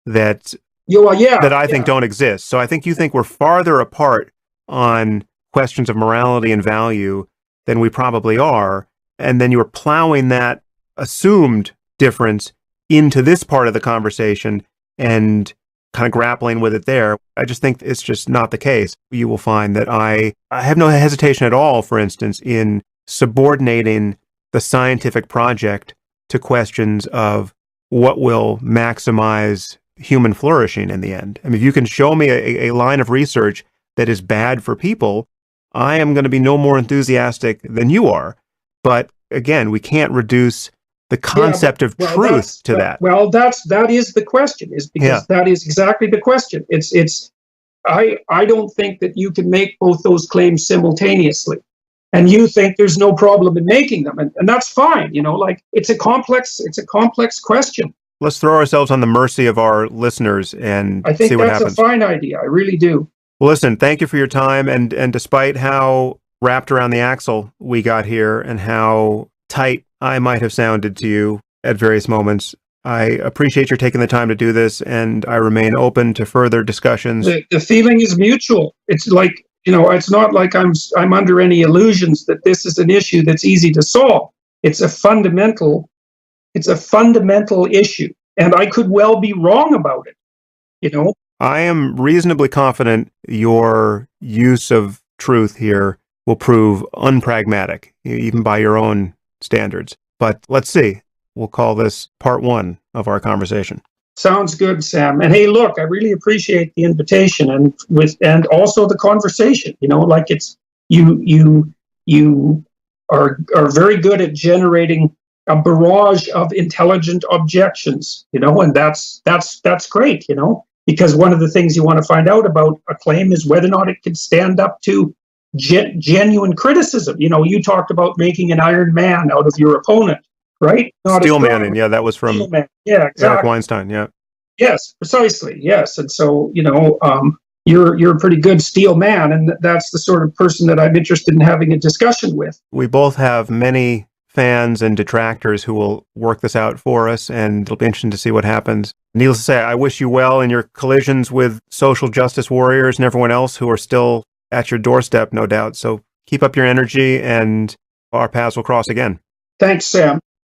that I think don't exist. So I think you think we're farther apart on questions of morality and value than we probably are, and then you're plowing that assumed difference into this part of the conversation and kind of grappling with it there. I just think it's just not the case. You will find that I have no hesitation at all, for instance, in subordinating the scientific project to questions of what will maximize human flourishing in the end. I mean, if you can show me a line of research that is bad for people, I am going to be no more enthusiastic than you are. But again, we can't reduce the concept of truth to that. Well, that is the question, that is exactly the question. I don't think that you can make both those claims simultaneously. And you think there's no problem in making them. And that's fine. It's a complex question. Let's throw ourselves on the mercy of our listeners and I think see what happens. That's a fine idea. I really do. Well, listen, thank you for your time. And despite how wrapped around the axle we got here and how tight I might have sounded to you at various moments, I appreciate your taking the time to do this, and I remain open to further discussions. The feeling is mutual. It's like, it's not like I'm under any illusions that this is an issue that's easy to solve. It's a fundamental issue, and I could well be wrong about it. I am reasonably confident your use of truth here will prove unpragmatic, even by your own standards. But let's see. we'll call this part one of our conversation. Sounds good, Sam. And hey, look, I really appreciate the invitation and also the conversation. Like it's you are very good at generating a barrage of intelligent objections. And that's great. Because one of the things you want to find out about a claim is whether or not it can stand up to genuine criticism. You talked about making an Iron Man out of your opponent, right? Steel Manning, yeah, that was from yeah, exactly. Eric Weinstein, yeah. Yes, precisely. Yes, and so you're a pretty good steel man, and that's the sort of person that I'm interested in having a discussion with. We both have many fans and detractors who will work this out for us, and it'll be interesting to see what happens. Needless to say, I wish you well in your collisions with social justice warriors and everyone else who are still at your doorstep, no doubt. So keep up your energy, and our paths will cross again. Thanks, Sam.